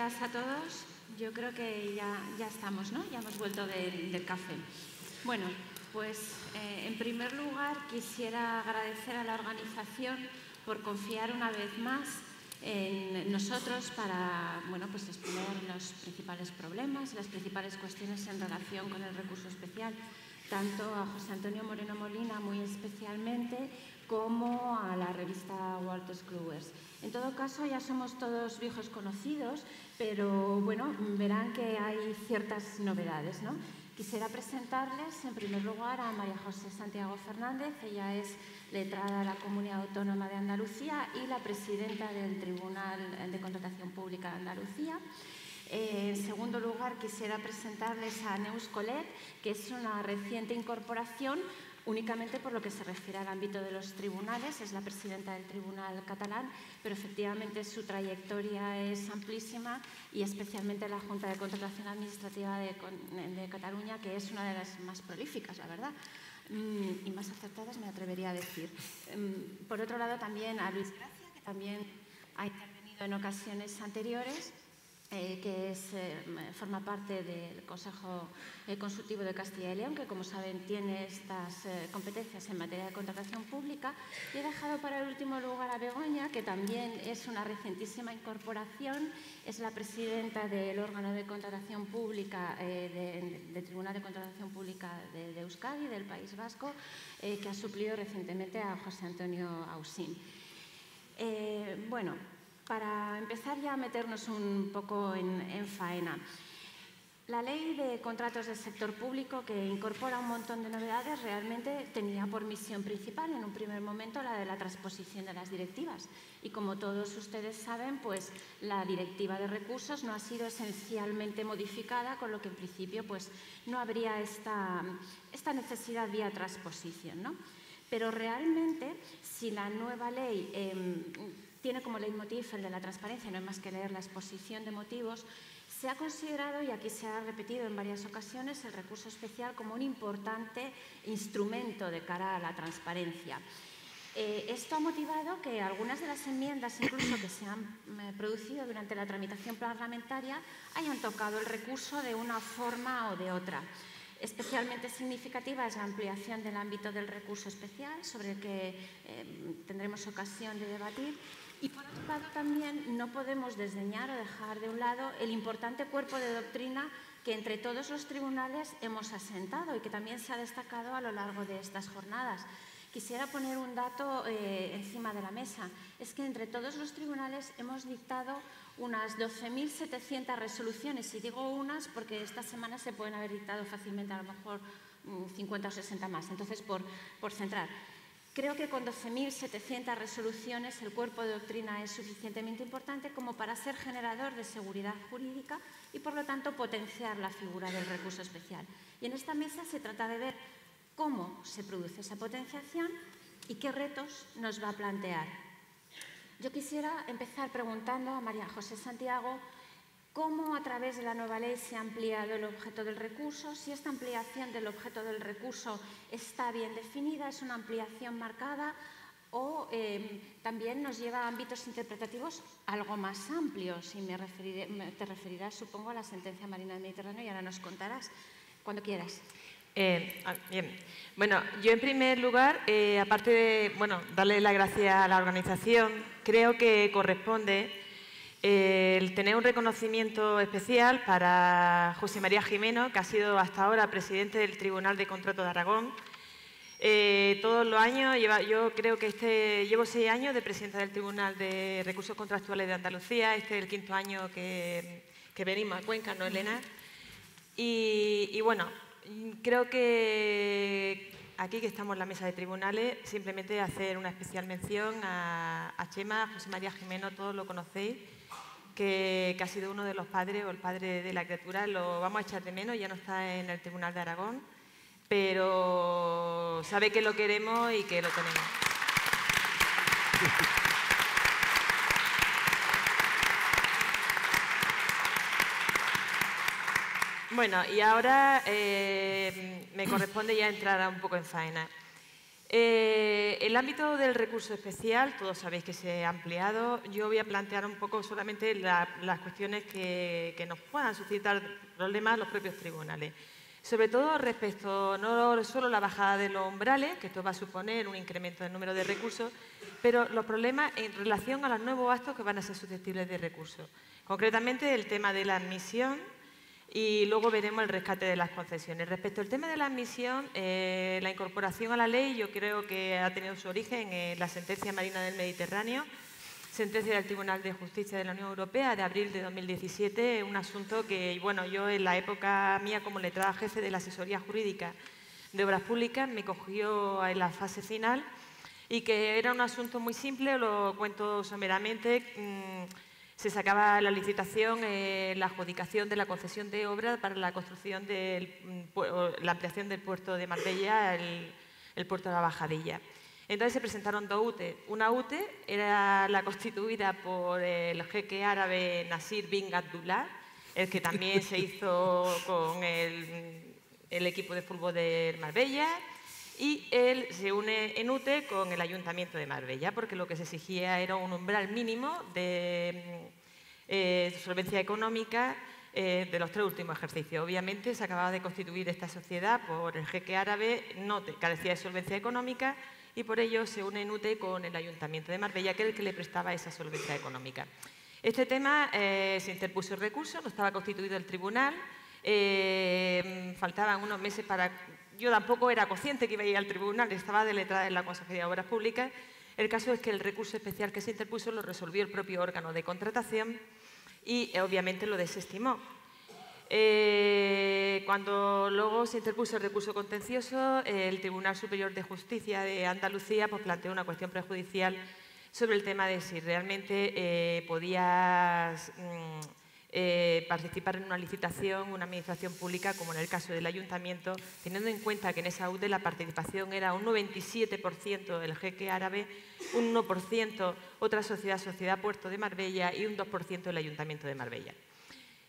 días a todos. Yo creo que ya estamos, ¿no? Ya hemos vuelto del café. Bueno, pues en primer lugar quisiera agradecer a la organización por confiar una vez más en nosotros para, bueno, pues exponer los principales problemas, las principales cuestiones en relación con el recurso especial, tanto a José Antonio Moreno Molina muy especialmente, como a la revista Wolters Kluwers. En todo caso, ya somos todos viejos conocidos, pero bueno, verán que hay ciertas novedades, ¿no? Quisiera presentarles, en primer lugar, a María José Santiago Fernández. Ella es letrada de la Comunidad Autónoma de Andalucía y la presidenta del Tribunal de Contratación Pública de Andalucía. En segundo lugar, quisiera presentarles a Neus Collet, que es una reciente incorporación únicamente por lo que se refiere al ámbito de los tribunales. Es la presidenta del Tribunal catalán, pero efectivamente su trayectoria es amplísima y especialmente la Junta de Contratación Administrativa de Cataluña, que es una de las más prolíficas, la verdad, y más acertadas, me atrevería a decir. Por otro lado, también a Luis Gracia, que también ha intervenido en ocasiones anteriores, que forma parte del Consejo Consultivo de Castilla y León, que, como saben, tiene estas competencias en materia de contratación pública. Y he dejado para el último lugar a Begoña, que también es una recientísima incorporación, es la presidenta del órgano de contratación pública, del Tribunal de Contratación Pública de Euskadi, del País Vasco, que ha suplido recientemente a José Antonio Ausín. Bueno, para empezar ya a meternos un poco en faena. La Ley de Contratos del Sector Público, que incorpora un montón de novedades, realmente tenía por misión principal en un primer momento la de la transposición de las directivas. Y como todos ustedes saben, pues la Directiva de Recursos no ha sido esencialmente modificada, con lo que en principio pues no habría esta necesidad vía transposición, ¿no? Pero realmente, si la nueva ley tiene como leitmotiv el de la transparencia, no hay más que leer la exposición de motivos, se ha considerado, y aquí se ha repetido en varias ocasiones, el recurso especial como un importante instrumento de cara a la transparencia. Esto ha motivado que algunas de las enmiendas, incluso que se han producido durante la tramitación parlamentaria, hayan tocado el recurso de una forma o de otra. Especialmente significativa es la ampliación del ámbito del recurso especial, sobre el que tendremos ocasión de debatir. Y por otro lado también no podemos desdeñar o dejar de un lado el importante cuerpo de doctrina que entre todos los tribunales hemos asentado y que también se ha destacado a lo largo de estas jornadas. Quisiera poner un dato encima de la mesa. Es que entre todos los tribunales hemos dictado unas 12.700 resoluciones. Y digo unas porque esta semana se pueden haber dictado fácilmente a lo mejor 50 o 60 más. Entonces, por centrar. Creo que con 12.700 resoluciones el cuerpo de doctrina es suficientemente importante como para ser generador de seguridad jurídica y, por lo tanto, potenciar la figura del recurso especial. Y en esta mesa se trata de ver cómo se produce esa potenciación y qué retos nos va a plantear. Yo quisiera empezar preguntando a María José Santiago cómo a través de la nueva ley se ha ampliado el objeto del recurso, si esta ampliación del objeto del recurso está bien definida, es una ampliación marcada o también nos lleva a ámbitos interpretativos algo más amplios. Y te referirás, supongo, a la sentencia marina del Mediterráneo y ahora nos contarás cuando quieras. Bien. Bueno, yo en primer lugar, aparte de darle las gracias a la organización, creo que corresponde el tener un reconocimiento especial para José María Gimeno, que ha sido hasta ahora presidente del Tribunal de Contrato de Aragón. Todos los años, yo creo que llevo 6 años de presidenta del Tribunal de Recursos Contractuales de Andalucía. Este es el 5º año que venimos a Cuenca, ¿no, Elena? Y bueno, creo que aquí que estamos en la mesa de tribunales, simplemente hacer una especial mención a Chema, a José María Gimeno, todos lo conocéis, que ha sido uno de los padres o el padre de la criatura. Lo vamos a echar de menos, ya no está en el Tribunal de Aragón, pero sabe que lo queremos y que lo tenemos. Bueno, y ahora me corresponde ya entrar un poco en faena. El ámbito del recurso especial, todos sabéis que se ha ampliado. Yo voy a plantear un poco solamente las cuestiones que nos puedan suscitar problemas los propios tribunales. Sobre todo respecto no solo a la bajada de los umbrales, que esto va a suponer un incremento del número de recursos, pero los problemas en relación a los nuevos actos que van a ser susceptibles de recursos. Concretamente, el tema de la admisión y luego veremos el rescate de las concesiones. Respecto al tema de la admisión, la incorporación a la ley yo creo que ha tenido su origen en la sentencia Marina del Mediterráneo, sentencia del Tribunal de Justicia de la Unión Europea de abril de 2017, un asunto que, bueno, yo en la época mía como letrada jefe de la asesoría jurídica de obras públicas me cogió en la fase final y que era un asunto muy simple, lo cuento someramente. Se sacaba la licitación, la adjudicación de la concesión de obra para la construcción la ampliación del puerto de Marbella, el puerto de la Bajadilla. Entonces se presentaron dos UTE. Una UTE era la constituida por el jeque árabe Nasir bin Abdullah, el que también se hizo con el equipo de fútbol de Marbella, y él se une en UTE con el Ayuntamiento de Marbella, porque lo que se exigía era un umbral mínimo de solvencia económica de los 3 últimos ejercicios. Obviamente se acababa de constituir esta sociedad por el jeque árabe, no carecía de solvencia económica, y por ello se une en UTE con el Ayuntamiento de Marbella, que era el que le prestaba esa solvencia económica. Este tema se interpuso el recurso, no estaba constituido el tribunal, faltaban unos meses para... Yo tampoco era consciente que iba a ir al tribunal, estaba de letrada en la Consejería de Obras Públicas. El caso es que el recurso especial que se interpuso lo resolvió el propio órgano de contratación y obviamente lo desestimó. Cuando luego se interpuso el recurso contencioso, el Tribunal Superior de Justicia de Andalucía pues, planteó una cuestión prejudicial sobre el tema de si realmente podías participar en una licitación, una administración pública, como en el caso del Ayuntamiento, teniendo en cuenta que en esa UTE la participación era un 97% el jeque árabe, un 1% otra sociedad Puerto de Marbella y un 2% el Ayuntamiento de Marbella.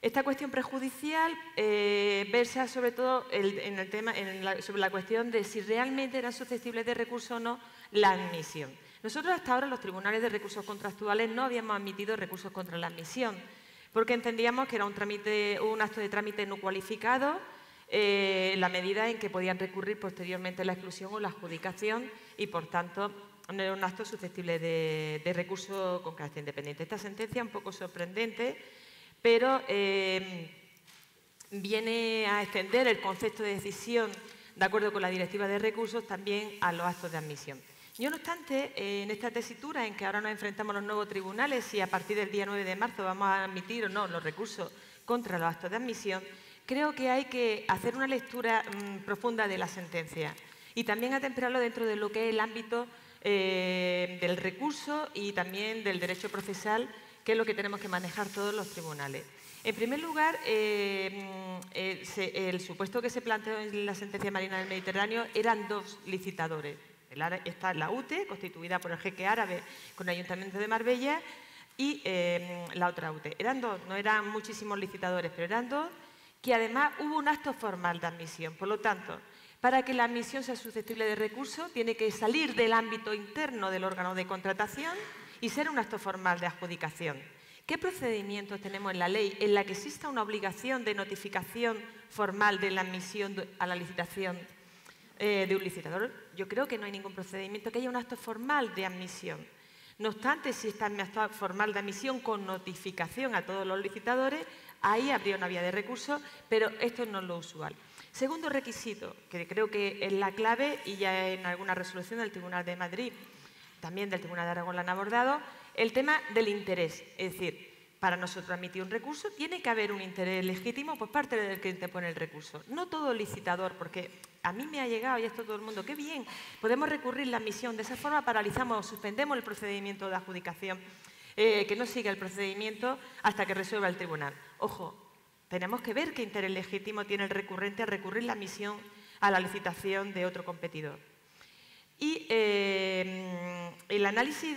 Esta cuestión prejudicial versa sobre todo sobre la cuestión de si realmente eran susceptibles de recurso o no la admisión. Nosotros hasta ahora los tribunales de recursos contractuales no habíamos admitido recursos contra la admisión, porque entendíamos que era un acto de trámite no cualificado en la medida en que podían recurrir posteriormente la exclusión o la adjudicación y, por tanto, no era un acto susceptible de recurso con carácter independiente. Esta sentencia es un poco sorprendente, pero viene a extender el concepto de decisión de acuerdo con la Directiva de Recursos también a los actos de admisión. Yo, no obstante, en esta tesitura en que ahora nos enfrentamos a los nuevos tribunales y a partir del día 9 de marzo vamos a admitir o no los recursos contra los actos de admisión, creo que hay que hacer una lectura profunda de la sentencia y también atemperarlo dentro de lo que es el ámbito del recurso y también del derecho procesal, que es lo que tenemos que manejar todos los tribunales. En primer lugar, el supuesto que se planteó en la sentencia Marina del Mediterráneo eran 2 licitadores. Está la UTE, constituida por el jeque árabe con el Ayuntamiento de Marbella, y la otra UTE. Eran 2, no eran muchísimos licitadores, pero eran 2, que además hubo un acto formal de admisión. Por lo tanto, para que la admisión sea susceptible de recurso, tiene que salir del ámbito interno del órgano de contratación y ser un acto formal de adjudicación. ¿Qué procedimientos tenemos en la ley en la que exista una obligación de notificación formal de la admisión a la licitación de un licitador? Yo creo que no hay ningún procedimiento que haya un acto formal de admisión. No obstante, si está un acto formal de admisión con notificación a todos los licitadores, ahí habría una vía de recurso, pero esto no es lo usual. Segundo requisito, que creo que es la clave y ya en alguna resolución del Tribunal de Madrid, también del Tribunal de Aragón lo han abordado, el tema del interés. Es decir, para nosotros admitir un recurso tiene que haber un interés legítimo por parte del que interpone el recurso. No todo licitador, porque a mí me ha llegado y esto todo el mundo, qué bien, podemos recurrir la admisión. De esa forma paralizamos o suspendemos el procedimiento de adjudicación, que no siga el procedimiento hasta que resuelva el tribunal. Ojo, tenemos que ver qué interés legítimo tiene el recurrente a recurrir la admisión a la licitación de otro competidor. Y el análisis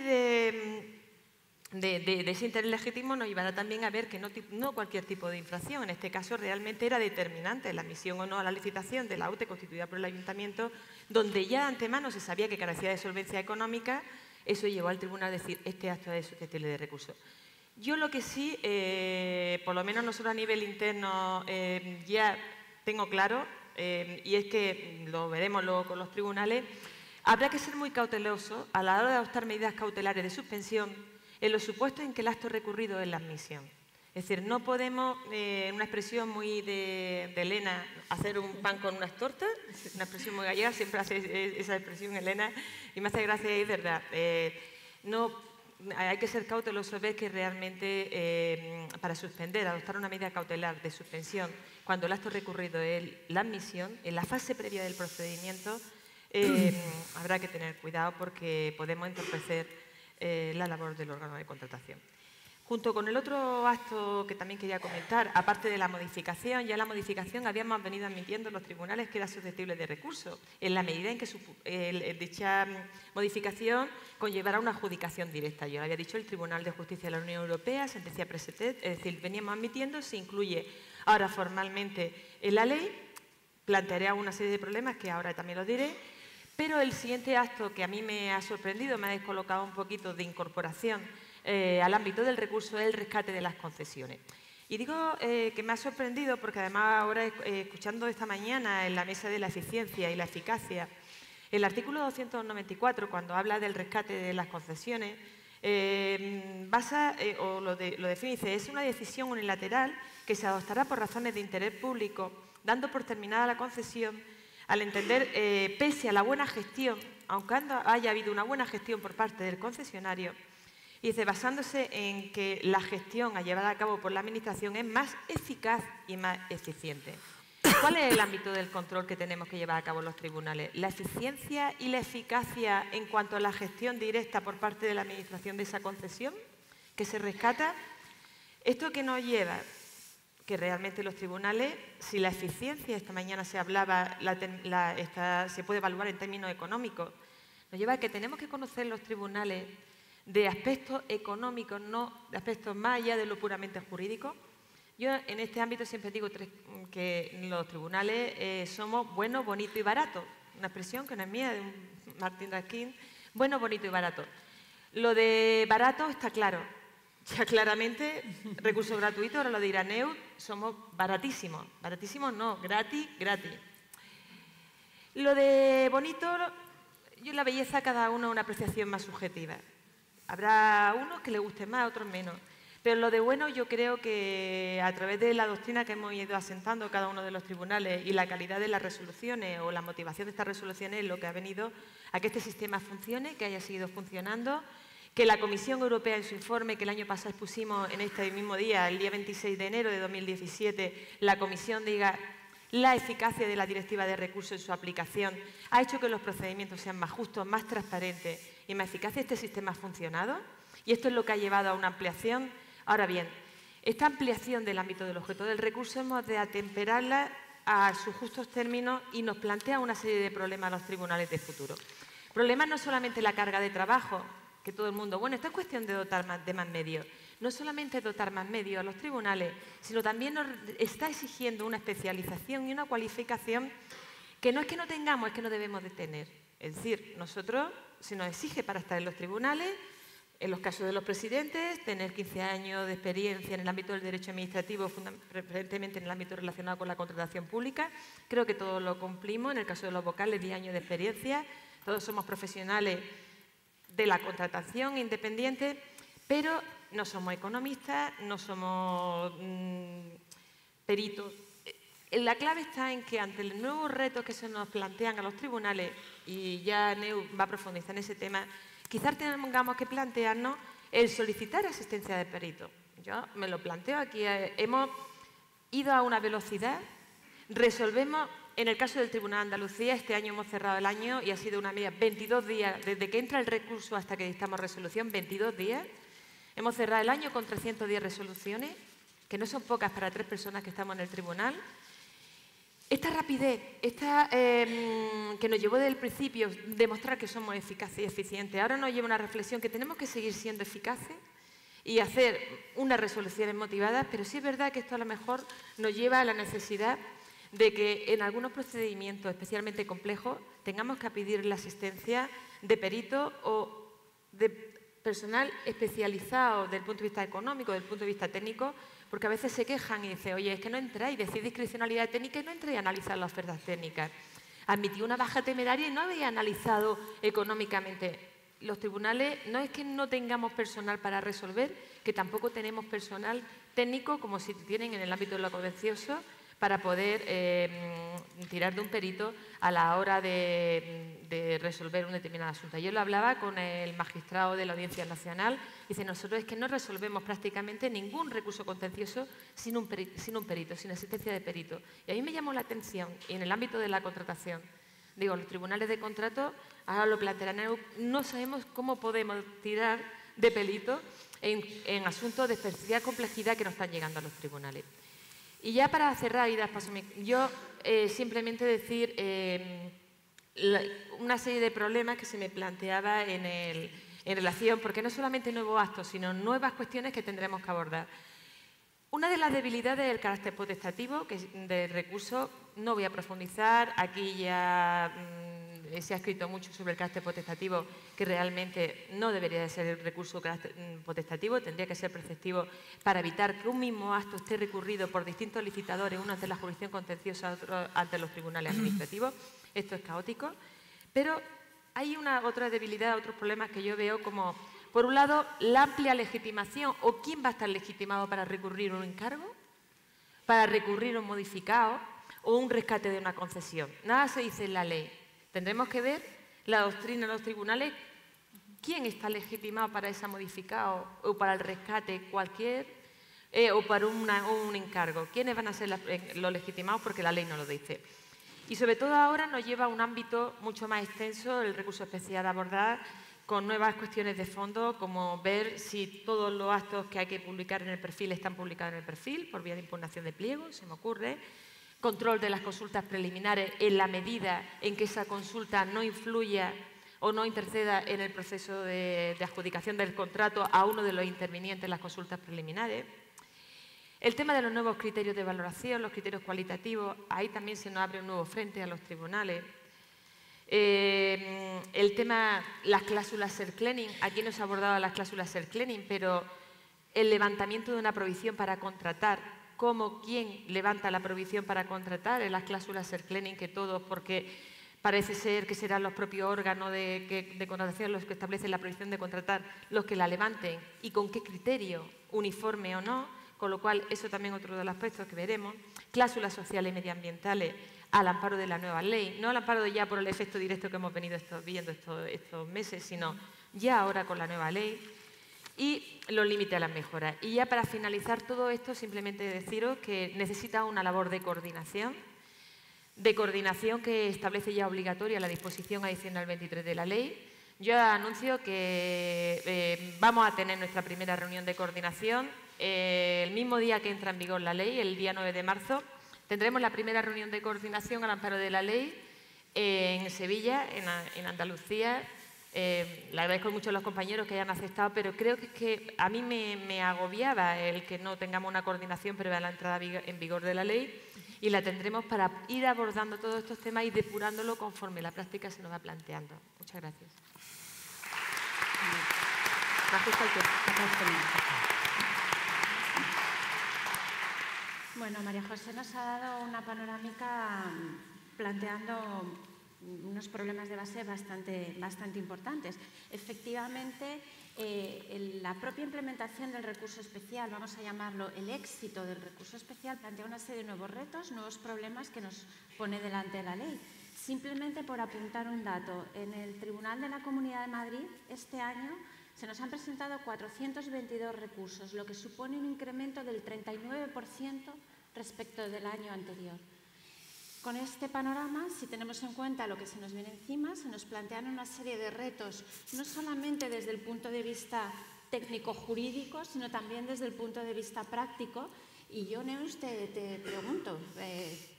de ese interés legítimo nos llevará también a ver que no cualquier tipo de infracción, en este caso realmente era determinante la admisión o no a la licitación de la UTE constituida por el Ayuntamiento, donde ya de antemano se sabía que carecía de solvencia económica. Eso llevó al tribunal a decir, este acto es susceptible de recurso. Yo lo que sí, por lo menos nosotros a nivel interno ya tengo claro, y es que lo veremos luego con los tribunales, habrá que ser muy cauteloso a la hora de adoptar medidas cautelares de suspensión en los supuestos en que el acto recurrido es la admisión. Es decir, no podemos, en una expresión muy de Elena, hacer un pan con unas tortas, una expresión muy gallega, siempre hace esa expresión Elena, y me hace gracia y es verdad. Hay que ser cauteloso, ver que realmente para suspender, adoptar una medida cautelar de suspensión, cuando el acto recurrido es la admisión, en la fase previa del procedimiento, habrá que tener cuidado porque podemos entorpecer la labor del órgano de contratación. Junto con el otro acto que también quería comentar, aparte de la modificación, ya la modificación habíamos venido admitiendo en los tribunales que era susceptible de recurso, en la medida en que dicha modificación conllevará una adjudicación directa. Yo lo había dicho, el Tribunal de Justicia de la Unión Europea, sentencia Presetet, es decir, veníamos admitiendo, se incluye ahora formalmente en la ley, plantearé una serie de problemas que ahora también los diré, pero el siguiente acto que a mí me ha sorprendido, me ha descolocado un poquito de incorporación al ámbito del recurso, es el rescate de las concesiones. Y digo que me ha sorprendido porque además ahora escuchando esta mañana en la mesa de la eficiencia y la eficacia, el artículo 294, cuando habla del rescate de las concesiones, lo define, dice, es una decisión unilateral que se adoptará por razones de interés público, dando por terminada la concesión, al entender, pese a la buena gestión, aunque haya habido una buena gestión por parte del concesionario, y dice, basándose en que la gestión a llevar a cabo por la Administración es más eficaz y más eficiente. ¿Cuál es el ámbito del control que tenemos que llevar a cabo los tribunales? ¿La eficiencia y la eficacia en cuanto a la gestión directa por parte de la Administración de esa concesión que se rescata? ¿Esto que nos lleva? Que realmente los tribunales, si la eficiencia, esta mañana se hablaba, se puede evaluar en términos económicos, nos lleva a que tenemos que conocer los tribunales de aspectos económicos, no de aspectos más allá de lo puramente jurídico. Yo en este ámbito siempre digo que los tribunales somos bueno, bonito y barato. Una expresión que no es mía, de Martín Raskin, bueno, bonito y barato. Lo de barato está claro. Ya claramente, recurso gratuito, ahora lo dirá Neus, somos baratísimos. Baratísimos no, gratis, gratis. Lo de bonito, yo la belleza cada uno una apreciación más subjetiva. Habrá unos que les guste más, otros menos. Pero lo de bueno yo creo que a través de la doctrina que hemos ido asentando cada uno de los tribunales y la calidad de las resoluciones o la motivación de estas resoluciones es lo que ha venido a que este sistema funcione, que haya seguido funcionando, que la Comisión Europea en su informe que el año pasado expusimos en este mismo día, el día 26 de enero de 2017, la Comisión diga la eficacia de la Directiva de Recursos en su aplicación ha hecho que los procedimientos sean más justos, más transparentes y más eficaces. Este sistema ha funcionado y esto es lo que ha llevado a una ampliación. Ahora bien, esta ampliación del ámbito del objeto del recurso hemos de atemperarla a sus justos términos y nos plantea una serie de problemas a los tribunales de futuro. Problemas no solamente la carga de trabajo, que todo el mundo, bueno, esta es cuestión de dotar de más medios. No solamente dotar más medios a los tribunales, sino también nos está exigiendo una especialización y una cualificación que no es que no tengamos, es que no debemos de tener. Es decir, nosotros se nos exige para estar en los tribunales, en los casos de los presidentes, tener 15 años de experiencia en el ámbito del derecho administrativo, preferentemente en el ámbito relacionado con la contratación pública. Creo que todos lo cumplimos. En el caso de los vocales, 10 años de experiencia. Todos somos profesionales de la contratación independiente, pero no somos economistas, no somos peritos. La clave está en que ante los nuevos retos que se nos plantean a los tribunales, y ya Neus va a profundizar en ese tema, quizás tengamos que plantearnos el solicitar asistencia de peritos. Yo me lo planteo aquí. Hemos ido a una velocidad, resolvemos, en el caso del Tribunal de Andalucía, este año hemos cerrado el año y ha sido una media, 22 días, desde que entra el recurso hasta que dictamos resolución, 22 días. Hemos cerrado el año con 310 resoluciones, que no son pocas para 3 personas que estamos en el tribunal. Esta rapidez, que nos llevó desde el principio demostrar que somos eficaces y eficientes, ahora nos lleva a una reflexión que tenemos que seguir siendo eficaces, y hacer unas resoluciones motivadas, pero sí es verdad que esto a lo mejor nos lleva a la necesidad de que en algunos procedimientos especialmente complejos tengamos que pedir la asistencia de peritos o de personal especializado desde el punto de vista económico, desde el punto de vista técnico, porque a veces se quejan y dicen, oye, es que no entráis, decís discrecionalidad técnica y no entráis a analizar las ofertas técnicas. Admití una baja temeraria y no habéis analizado económicamente. Los tribunales no es que no tengamos personal para resolver, que tampoco tenemos personal técnico como si tienen en el ámbito de lo contencioso para poder tirar de un perito a la hora de resolver un determinado asunto. Yo lo hablaba con el magistrado de la Audiencia Nacional, dice, nosotros es que no resolvemos prácticamente ningún recurso contencioso sin un perito, sin asistencia de perito. Y a mí me llamó la atención, y en el ámbito de la contratación, digo, los tribunales de contrato, ahora lo plantearán, no sabemos cómo podemos tirar de perito en asuntos de especial complejidad que nos están llegando a los tribunales. Y ya para cerrar y dar paso, yo simplemente decir una serie de problemas que se me planteaba en relación, porque no solamente nuevos actos, sino nuevas cuestiones que tendremos que abordar. Una de las debilidades del carácter potestativo del recurso, no voy a profundizar, aquí ya se ha escrito mucho sobre el carácter potestativo, que realmente no debería de ser el recurso potestativo, tendría que ser preceptivo para evitar que un mismo acto esté recurrido por distintos licitadores, uno ante la jurisdicción contenciosa, otro ante los tribunales administrativos. Esto es caótico, pero hay otra debilidad, otros problemas que yo veo como, por un lado, la amplia legitimación o quién va a estar legitimado para recurrir un encargo, para recurrir un modificado o un rescate de una concesión. Nada se dice en la ley. Tendremos que ver la doctrina de los tribunales, quién está legitimado para ese modificado o para el rescate cualquier o para un encargo. ¿Quiénes van a ser los legitimados? Porque la ley no lo dice. Y sobre todo ahora nos lleva a un ámbito mucho más extenso, el recurso especial a abordar, con nuevas cuestiones de fondo, como ver si todos los actos que hay que publicar en el perfil están publicados en el perfil, por vía de impugnación de pliego, se me ocurre. Control de las consultas preliminares en la medida en que esa consulta no influya o no interceda en el proceso de adjudicación del contrato a uno de los intervinientes en las consultas preliminares. El tema de los nuevos criterios de valoración, los criterios cualitativos, ahí también se nos abre un nuevo frente a los tribunales. El tema, las cláusulas self-cleaning, aquí no se ha abordado las cláusulas self-cleaning, pero el levantamiento de una prohibición para contratar, cómo, quién levanta la prohibición para contratar en las cláusulas self-cleaning, que todos, porque parece ser que serán los propios órganos de contratación los que establecen la prohibición de contratar, los que la levanten y con qué criterio, uniforme o no, con lo cual eso también es otro de los aspectos que veremos. Cláusulas sociales y medioambientales al amparo de la nueva ley, no al amparo ya por el efecto directo que hemos venido viendo estos meses, sino ya ahora con la nueva ley. Y los límites a las mejoras. Y ya para finalizar todo esto, simplemente deciros que necesita una labor de coordinación que establece ya obligatoria la disposición adicional 23 de la ley. Yo anuncio que vamos a tener nuestra primera reunión de coordinación el mismo día que entra en vigor la ley, el día 9 de marzo. Tendremos la primera reunión de coordinación al amparo de la ley en Sevilla, en Andalucía. Le agradezco mucho a los compañeros que hayan aceptado, pero creo que es que a mí me agobiaba el que no tengamos una coordinación previa a la entrada en vigor de la ley, y la tendremos para ir abordando todos estos temas y depurándolo conforme la práctica se nos va planteando. Muchas gracias. Bueno, María José nos ha dado una panorámica planteando unos problemas de base bastante importantes. Efectivamente, la propia implementación del recurso especial, vamos a llamarlo el éxito del recurso especial, plantea una serie de nuevos retos, nuevos problemas que nos pone delante de la ley. Simplemente por apuntar un dato, en el Tribunal de la Comunidad de Madrid este año se nos han presentado 422 recursos, lo que supone un incremento del 39% respecto del año anterior. Con este panorama, si tenemos en cuenta lo que se nos viene encima, se nos plantean una serie de retos, no solamente desde el punto de vista técnico-jurídico, sino también desde el punto de vista práctico. Y yo, Neus, te pregunto,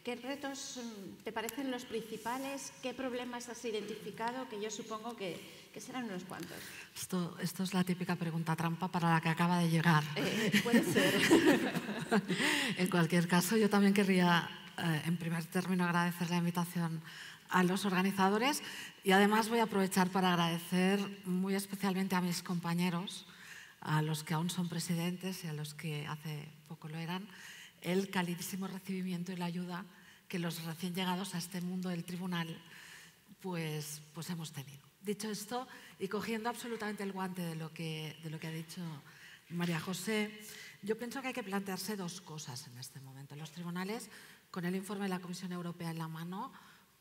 ¿qué retos te parecen los principales? ¿Qué problemas has identificado? Que yo supongo que que serán unos cuantos. Esto es la típica pregunta trampa para la que acaba de llegar. Puede ser. En cualquier caso, yo también querría, en primer término, agradecer la invitación a los organizadores y además voy a aprovechar para agradecer muy especialmente a mis compañeros, a los que aún son presidentes y a los que hace poco lo eran, el calidísimo recibimiento y la ayuda que los recién llegados a este mundo del tribunal pues hemos tenido. Dicho esto, y cogiendo absolutamente el guante de lo que ha dicho María José, yo pienso que hay que plantearse dos cosas en este momento. Los tribunales, con el informe de la Comisión Europea en la mano,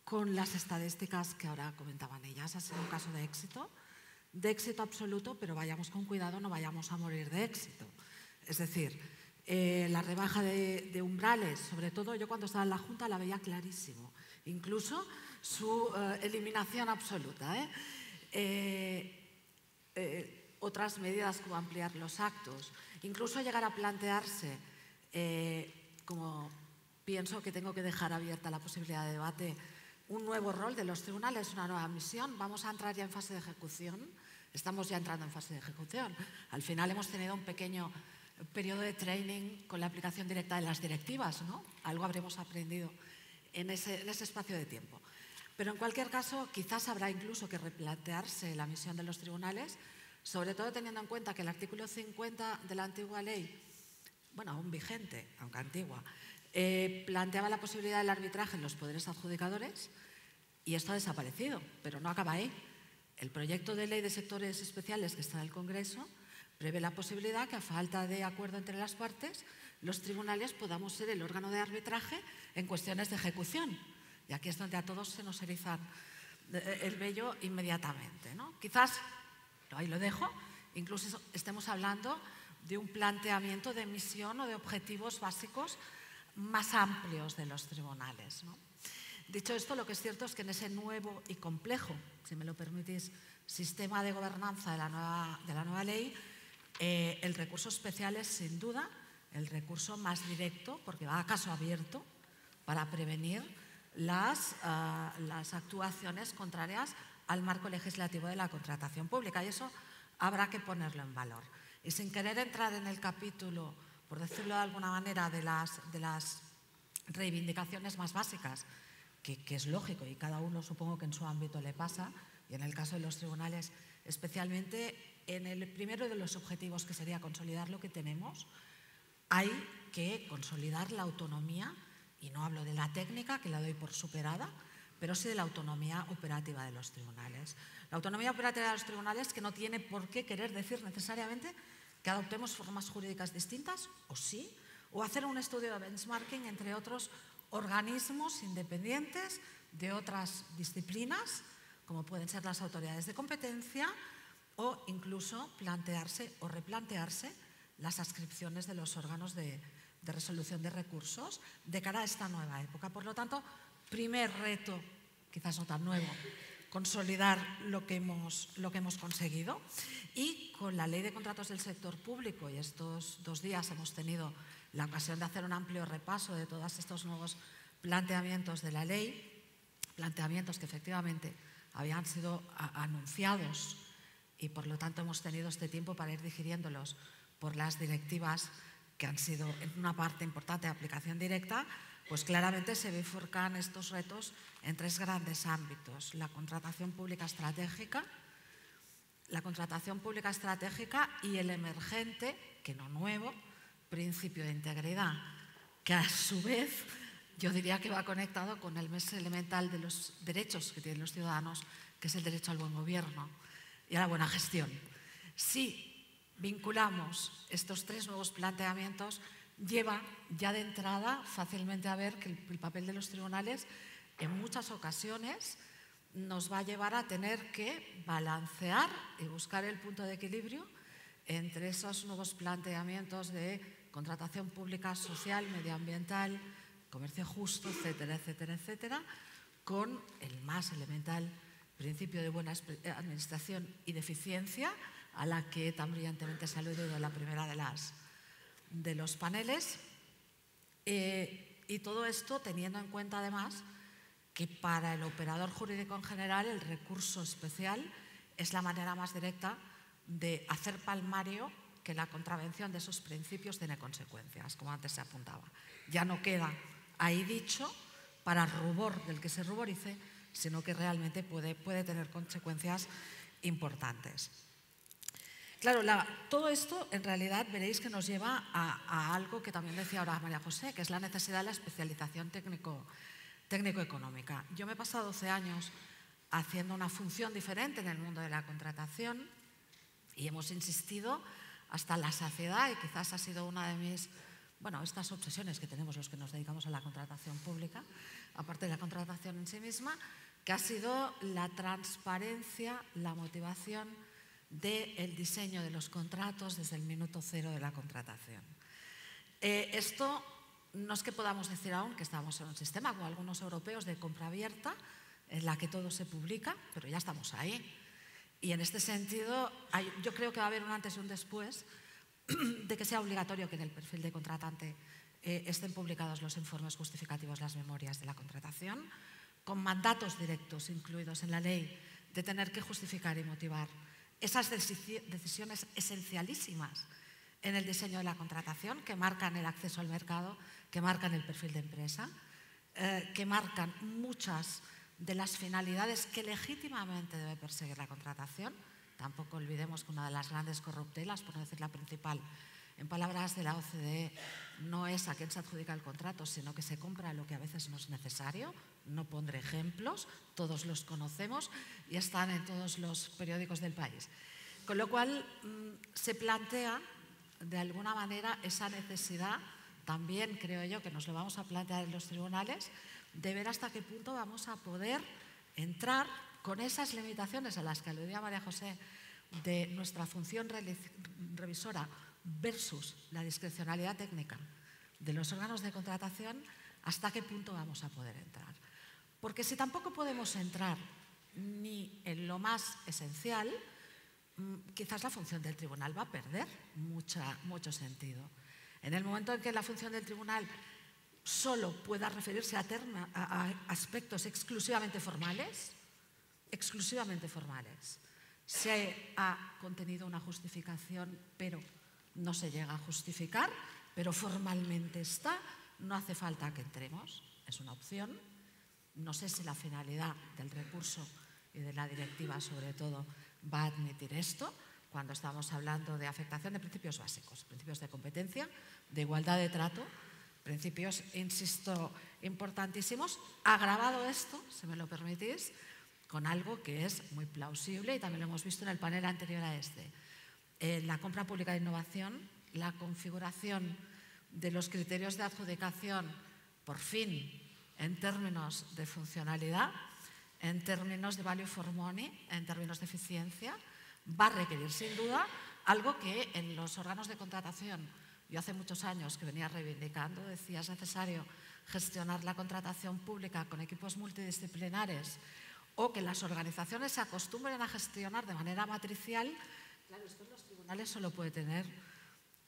con las estadísticas que ahora comentaban ellas, ha sido un caso de éxito absoluto, pero vayamos con cuidado, no vayamos a morir de éxito. Es decir, la rebaja de umbrales, sobre todo yo cuando estaba en la Junta la veía clarísimo, incluso su eliminación absoluta. Otras medidas como ampliar los actos, incluso llegar a plantearse, como pienso que tengo que dejar abierta la posibilidad de debate, un nuevo rol de los tribunales, una nueva misión. Vamos a entrar ya en fase de ejecución, estamos ya entrando en fase de ejecución. Al final hemos tenido un pequeño periodo de training con la aplicación directa de las directivas, ¿no? Algo habremos aprendido en ese espacio de tiempo. Pero en cualquier caso, quizás habrá incluso que replantearse la misión de los tribunales, sobre todo teniendo en cuenta que el artículo 50 de la antigua ley, bueno, aún vigente, aunque antigua, planteaba la posibilidad del arbitraje en los poderes adjudicadores y esto ha desaparecido, pero no acaba ahí. El proyecto de ley de sectores especiales que está en el Congreso prevé la posibilidad que, a falta de acuerdo entre las partes, los tribunales podamos ser el órgano de arbitraje en cuestiones de ejecución. Y aquí es donde a todos se nos eriza el vello inmediatamente, ¿no? Quizás, ahí lo dejo, incluso estemos hablando de un planteamiento de misión o de objetivos básicos más amplios de los tribunales, ¿no? Dicho esto, lo que es cierto es que en ese nuevo y complejo, si me lo permitís, sistema de gobernanza de la nueva ley, el recurso especial es sin duda el recurso más directo, porque va a caso abierto para prevenir las actuaciones contrarias al marco legislativo de la contratación pública, y eso habrá que ponerlo en valor. Y sin querer entrar en el capítulo, por decirlo de alguna manera, de las reivindicaciones más básicas, que es lógico y cada uno supongo que en su ámbito le pasa, y en el caso de los tribunales especialmente, en el primero de los objetivos, que sería consolidar lo que tenemos, hay que consolidar la autonomía, y no hablo de la técnica, que la doy por superada, pero sí de la autonomía operativa de los tribunales. La autonomía operativa de los tribunales, que no tiene por qué querer decir necesariamente que adoptemos formas jurídicas distintas, o sí, o hacer un estudio de benchmarking entre otros organismos independientes de otras disciplinas, como pueden ser las autoridades de competencia, o incluso plantearse o replantearse las adscripciones de los órganos de resolución de recursos de cara a esta nueva época. Por lo tanto, primer reto, quizás no tan nuevo, consolidar lo que hemos conseguido. Y con la Ley de Contratos del Sector Público, y estos 2 días hemos tenido la ocasión de hacer un amplio repaso de todos estos nuevos planteamientos de la ley, planteamientos que efectivamente habían sido anunciados y por lo tanto hemos tenido este tiempo para ir digiriéndolos por las directivas que han sido en una parte importante de aplicación directa, pues claramente se bifurcan estos retos en 3 grandes ámbitos: la contratación pública estratégica y el emergente, que no nuevo, principio de integridad, que a su vez yo diría que va conectado con el más elemental de los derechos que tienen los ciudadanos, que es el derecho al buen gobierno y a la buena gestión. Si vinculamos estos 3 nuevos planteamientos, lleva ya de entrada fácilmente a ver que el papel de los tribunales en muchas ocasiones nos va a llevar a tener que balancear y buscar el punto de equilibrio entre esos nuevos planteamientos de contratación pública social, medioambiental, comercio justo, etcétera, etcétera, etcétera, con el más elemental principio de buena administración y de eficiencia, a la que tan brillantemente se ha aludido en la primera de los paneles. Y todo esto teniendo en cuenta además que para el operador jurídico en general el recurso especial es la manera más directa de hacer palmario que la contravención de esos principios tiene consecuencias, como antes se apuntaba. Ya no queda ahí dicho para el rubor del que se ruborice, sino que realmente puede tener consecuencias importantes. Claro, todo esto en realidad veréis que nos lleva a algo que también decía ahora María José, que es la necesidad de la especialización técnico-económica. Yo me he pasado 12 años haciendo una función diferente en el mundo de la contratación y hemos insistido hasta la saciedad, y quizás ha sido una de mis, estas obsesiones que tenemos los que nos dedicamos a la contratación pública, aparte de la contratación en sí misma, que ha sido la transparencia, la motivación del diseño de los contratos desde el minuto cero de la contratación. Esto no es que podamos decir aún que estamos en un sistema como algunos europeos de compra abierta, en la que todo se publica, pero ya estamos ahí. Y en este sentido, yo creo que va a haber un antes y un después de que sea obligatorio que en el perfil de contratante estén publicados los informes justificativos, las memorias de la contratación, con mandatos directos incluidos en la ley de tener que justificar y motivar esas decisiones esencialísimas en el diseño de la contratación, que marcan el acceso al mercado, que marcan el perfil de empresa, que marcan muchas de las finalidades que legítimamente debe perseguir la contratación. Tampoco olvidemos que una de las grandes corruptelas, por no decir la principal, en palabras de la OCDE, no es a quién se adjudica el contrato, sino que se compra lo que a veces no es necesario. No pondré ejemplos, todos los conocemos y están en todos los periódicos del país. Con lo cual, se plantea de alguna manera esa necesidad, también creo yo que nos lo vamos a plantear en los tribunales, de ver hasta qué punto vamos a poder entrar con esas limitaciones a las que aludía María José de nuestra función revisora versus la discrecionalidad técnica de los órganos de contratación, hasta qué punto vamos a poder entrar. Porque si tampoco podemos entrar ni en lo más esencial, quizás la función del tribunal va a perder mucho sentido. En el momento en que la función del tribunal solo pueda referirse a aspectos exclusivamente formales, se ha contenido una justificación, pero no se llega a justificar, pero formalmente está, no hace falta que entremos, es una opción. No sé si la finalidad del recurso y de la directiva, sobre todo, va a admitir esto, cuando estamos hablando de afectación de principios básicos, principios de competencia, de igualdad de trato, principios, insisto, importantísimos, agravado esto, si me lo permitís, con algo que es muy plausible y también lo hemos visto en el panel anterior a este. La compra pública de innovación, la configuración de los criterios de adjudicación, por fin, en términos de funcionalidad, en términos de value for money, en términos de eficiencia, va a requerir sin duda algo que en los órganos de contratación, yo hace muchos años que venía reivindicando, decía es necesario gestionar la contratación pública con equipos multidisciplinares o que las organizaciones se acostumbren a gestionar de manera matricial. Claro, esto en los tribunales solo puede tener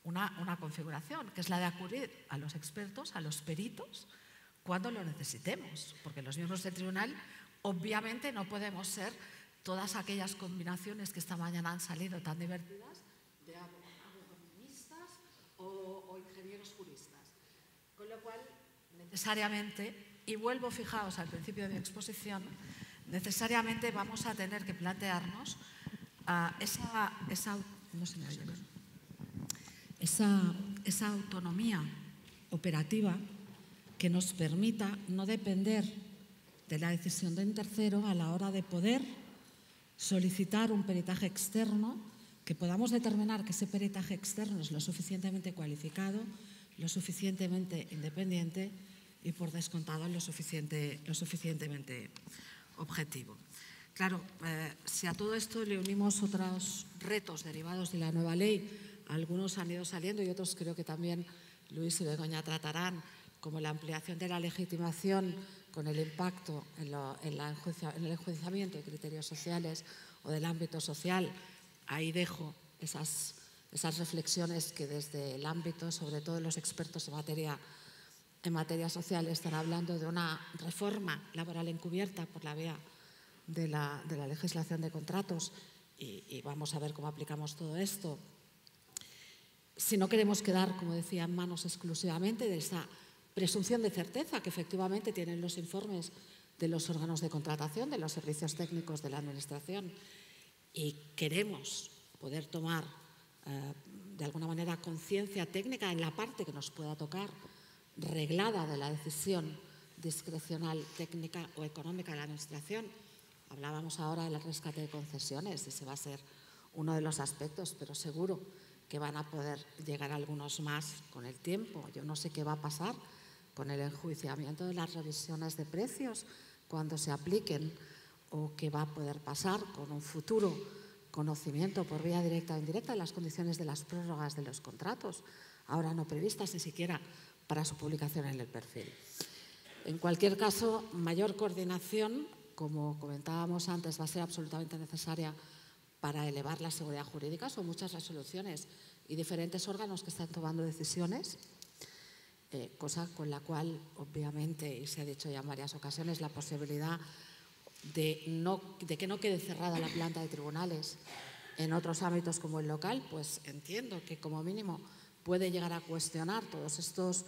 una configuración, que es la de acudir a los expertos, a los peritos, cuando lo necesitemos, porque los miembros del tribunal obviamente no podemos ser todas aquellas combinaciones que esta mañana han salido tan divertidas de abogados o ingenieros juristas. Con lo cual, necesariamente, y vuelvo fijaos al principio de mi exposición, necesariamente vamos a tener que plantearnos esa autonomía operativa que nos permita no depender de la decisión de un tercero a la hora de poder solicitar un peritaje externo, que podamos determinar que ese peritaje externo es lo suficientemente cualificado, lo suficientemente independiente y, por descontado, lo suficientemente objetivo. Claro, si a todo esto le unimos otros retos derivados de la nueva ley, algunos han ido saliendo y otros creo que también Luis y Begoña tratarán, como la ampliación de la legitimación con el impacto en el enjuiciamiento de criterios sociales o del ámbito social. Ahí dejo esas reflexiones que desde el ámbito, sobre todo los expertos en materia social, están hablando de una reforma laboral encubierta por la vía de la legislación de contratos y vamos a ver cómo aplicamos todo esto. Si no queremos quedar, como decía, en manos exclusivamente de esa presunción de certeza que efectivamente tienen los informes de los órganos de contratación, de los servicios técnicos de la Administración, y queremos poder tomar de alguna manera conciencia técnica en la parte que nos pueda tocar, reglada de la decisión discrecional técnica o económica de la Administración. Hablábamos ahora del rescate de concesiones, ese va a ser uno de los aspectos, pero seguro que van a poder llegar algunos más con el tiempo. Yo no sé qué va a pasar con el enjuiciamiento de las revisiones de precios cuando se apliquen, o qué va a poder pasar con un futuro conocimiento por vía directa o indirecta de las condiciones de las prórrogas de los contratos, ahora no previstas ni siquiera para su publicación en el perfil. En cualquier caso, mayor coordinación, como comentábamos antes, va a ser absolutamente necesaria para elevar la seguridad jurídica. Son muchas resoluciones y diferentes órganos que están tomando decisiones, cosa con la cual, obviamente, y se ha dicho ya en varias ocasiones, la posibilidad de que no quede cerrada la planta de tribunales en otros ámbitos como el local, pues entiendo que como mínimo puede llegar a cuestionar todos estos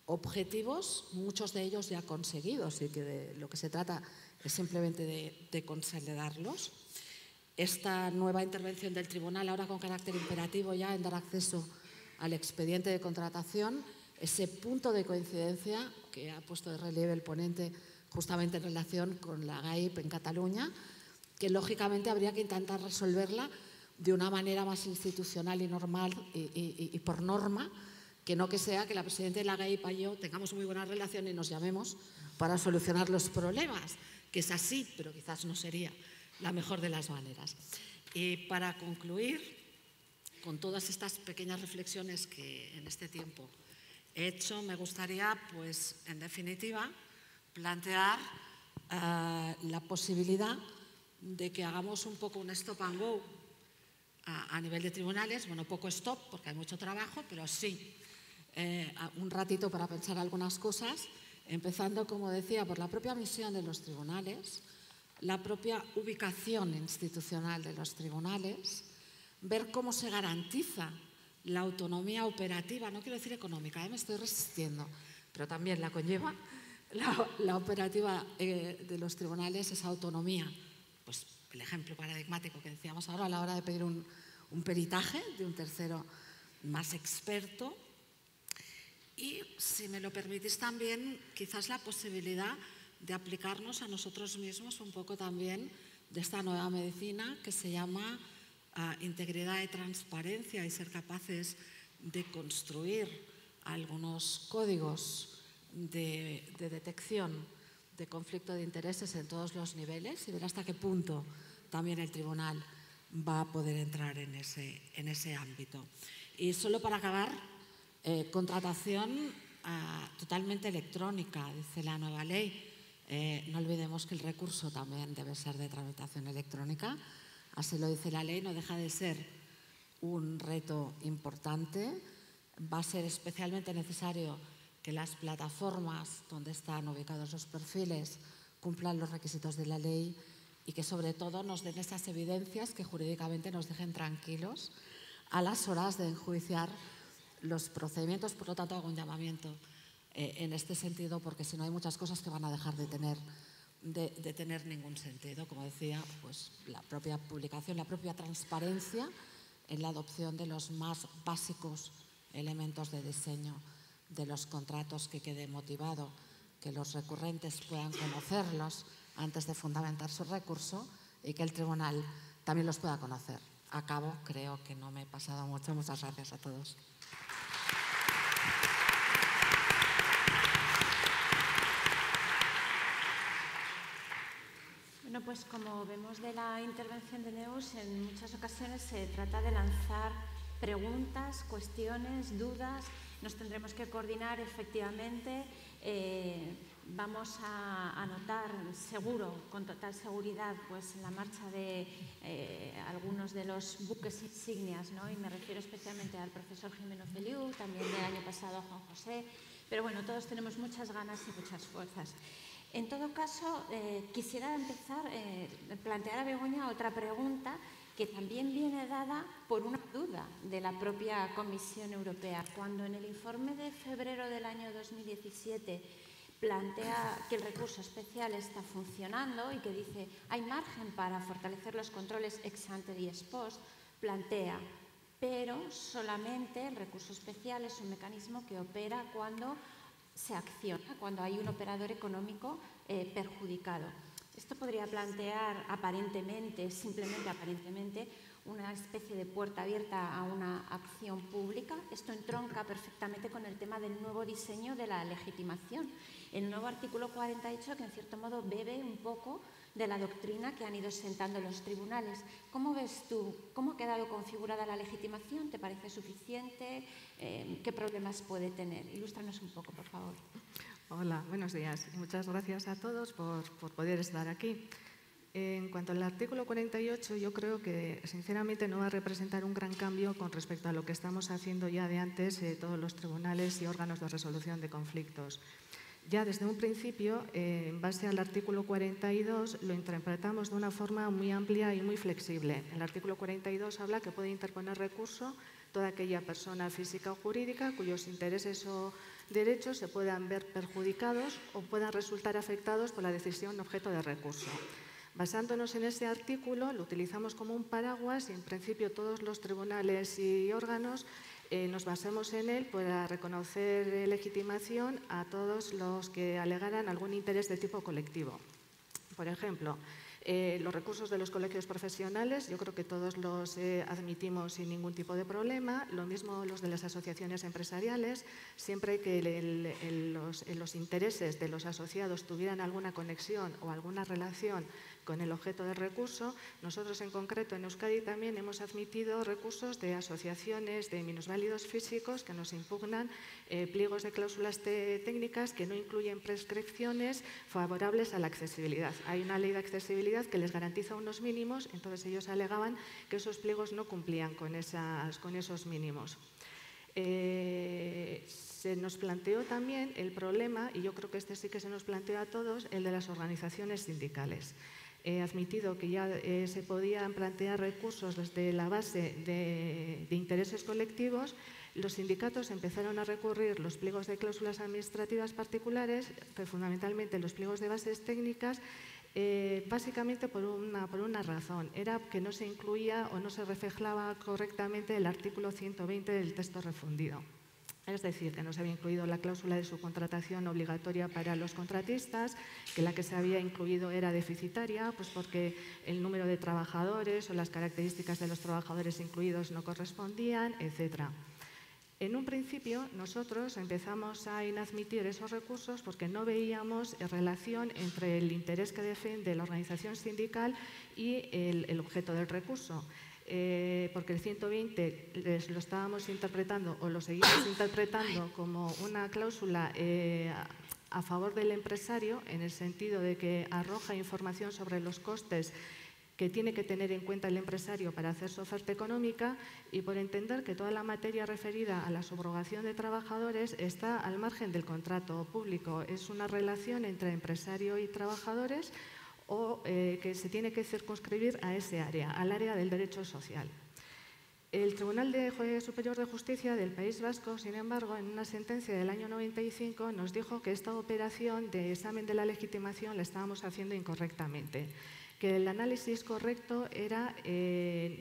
objetivos, muchos de ellos ya conseguidos, y que de lo que se trata es simplemente de consolidarlos. Esta nueva intervención del tribunal, ahora con carácter imperativo ya en dar acceso al expediente de contratación, ese punto de coincidencia que ha puesto de relieve el ponente justamente en relación con la GAIP en Cataluña, que lógicamente habría que intentar resolverla de una manera más institucional y normal y por norma, que no que sea que la presidenta de la GAIP y yo tengamos muy buena relación y nos llamemos para solucionar los problemas, que es así, pero quizás no sería la mejor de las maneras. Y para concluir, con todas estas pequeñas reflexiones que en este tiempo he hecho, me gustaría, pues, en definitiva, plantear la posibilidad de que hagamos un poco un stop and go a nivel de tribunales. Bueno, poco stop porque hay mucho trabajo, pero sí un ratito para pensar algunas cosas, empezando, como decía, por la propia misión de los tribunales, la propia ubicación institucional de los tribunales, ver cómo se garantiza la autonomía operativa, no quiero decir económica, me estoy resistiendo, pero también la conlleva la operativa de los tribunales, esa autonomía. Pues el ejemplo paradigmático que decíamos ahora a la hora de pedir un peritaje de un tercero más experto. Y, si me lo permitís también, quizás la posibilidad de aplicarnos a nosotros mismos un poco también de esta nueva medicina que se llama integridad y transparencia, y ser capaces de construir algunos códigos de detección de conflicto de intereses en todos los niveles, y ver hasta qué punto también el tribunal va a poder entrar en ese ámbito. Y solo para acabar, contratación totalmente electrónica, dice la nueva ley. No olvidemos que el recurso también debe ser de tramitación electrónica, así lo dice la ley, no deja de ser un reto importante. Va a ser especialmente necesario que las plataformas donde están ubicados los perfiles cumplan los requisitos de la ley y que sobre todo nos den esas evidencias que jurídicamente nos dejen tranquilos a las horas de enjuiciar los procedimientos. Por lo tanto, hago un llamamiento en este sentido, porque si no hay muchas cosas que van a dejar de tener ningún sentido. Como decía, pues la propia publicación, la propia transparencia en la adopción de los más básicos elementos de diseño de los contratos, que quede motivado, que los recurrentes puedan conocerlos antes de fundamentar su recurso y que el tribunal también los pueda conocer. Acabo, creo que no me he pasado mucho. Muchas gracias a todos. Bueno, pues como vemos de la intervención de Neus, en muchas ocasiones se trata de lanzar preguntas, cuestiones, dudas. Nos tendremos que coordinar efectivamente. Vamos a anotar seguro, con total seguridad, pues la marcha de algunos de los buques insignias, ¿no? Y me refiero especialmente al profesor Jimeno Feliu, también del año pasado a Juan José. Pero bueno, todos tenemos muchas ganas y muchas fuerzas. En todo caso, quisiera empezar, plantear a Begoña otra pregunta que también viene dada por una duda de la propia Comisión Europea. Cuando en el informe de febrero del año 2017 plantea que el recurso especial está funcionando y que dice hay margen para fortalecer los controles ex ante y ex post, plantea, pero solamente el recurso especial es un mecanismo que opera cuando se acciona, cuando hay un operador económico perjudicado. Esto podría plantear aparentemente, simplemente aparentemente, una especie de puerta abierta a una acción pública. Esto entronca perfectamente con el tema del nuevo diseño de la legitimación. El nuevo artículo 48, que en cierto modo bebe un poco de la doctrina que han ido sentando los tribunales. ¿Cómo ves tú? ¿Cómo ha quedado configurada la legitimación? ¿Te parece suficiente? ¿Qué problemas puede tener? Ilústranos un poco, por favor. Hola, buenos días. Muchas gracias a todos por poder estar aquí. En cuanto al artículo 48, yo creo que sinceramente no va a representar un gran cambio con respecto a lo que estamos haciendo ya de antes todos los tribunales y órganos de resolución de conflictos. Ya desde un principio, en base al artículo 42, lo interpretamos de una forma muy amplia y muy flexible. El artículo 42 habla que puede interponer recurso toda aquella persona física o jurídica cuyos intereses o derechos se puedan ver perjudicados o puedan resultar afectados por la decisión objeto de recurso. Basándonos en ese artículo, lo utilizamos como un paraguas y, en principio, todos los tribunales y órganos nos basamos en él para reconocer legitimación a todos los que alegaran algún interés de tipo colectivo. Por ejemplo, los recursos de los colegios profesionales, yo creo que todos los admitimos sin ningún tipo de problema. Lo mismo los de las asociaciones empresariales, siempre que los intereses de los asociados tuvieran alguna conexión o alguna relación con el objeto del recurso. Nosotros en concreto en Euskadi también hemos admitido recursos de asociaciones de minusválidos físicos que nos impugnan pliegos de cláusulas técnicas que no incluyen prescripciones favorables a la accesibilidad. Hay una ley de accesibilidad que les garantiza unos mínimos, entonces ellos alegaban que esos pliegos no cumplían con esos mínimos. Se nos planteó también el problema, y yo creo que este sí que se nos planteó a todos, el de las organizaciones sindicales. He admitido que ya se podían plantear recursos desde la base de intereses colectivos. Los sindicatos empezaron a recurrir los pliegos de cláusulas administrativas particulares, fundamentalmente los pliegos de bases técnicas, básicamente por una razón, era que no se incluía o no se reflejaba correctamente el artículo 120 del texto refundido. Es decir, que no se había incluido la cláusula de subcontratación obligatoria para los contratistas, que la que se había incluido era deficitaria, pues porque el número de trabajadores o las características de los trabajadores incluidos no correspondían, etc. En un principio, nosotros empezamos a inadmitir esos recursos porque no veíamos relación entre el interés que defiende la organización sindical y el objeto del recurso. Porque el 120 lo estábamos interpretando o lo seguimos interpretando como una cláusula a favor del empresario, en el sentido de que arroja información sobre los costes que tiene que tener en cuenta el empresario para hacer su oferta económica, y por entender que toda la materia referida a la subrogación de trabajadores está al margen del contrato público. Es una relación entre empresario y trabajadores o que se tiene que circunscribir a ese área, al área del derecho social. El Tribunal Superior de Justicia del País Vasco, sin embargo, en una sentencia del año 95 nos dijo que esta operación de examen de la legitimación la estábamos haciendo incorrectamente, que el análisis correcto era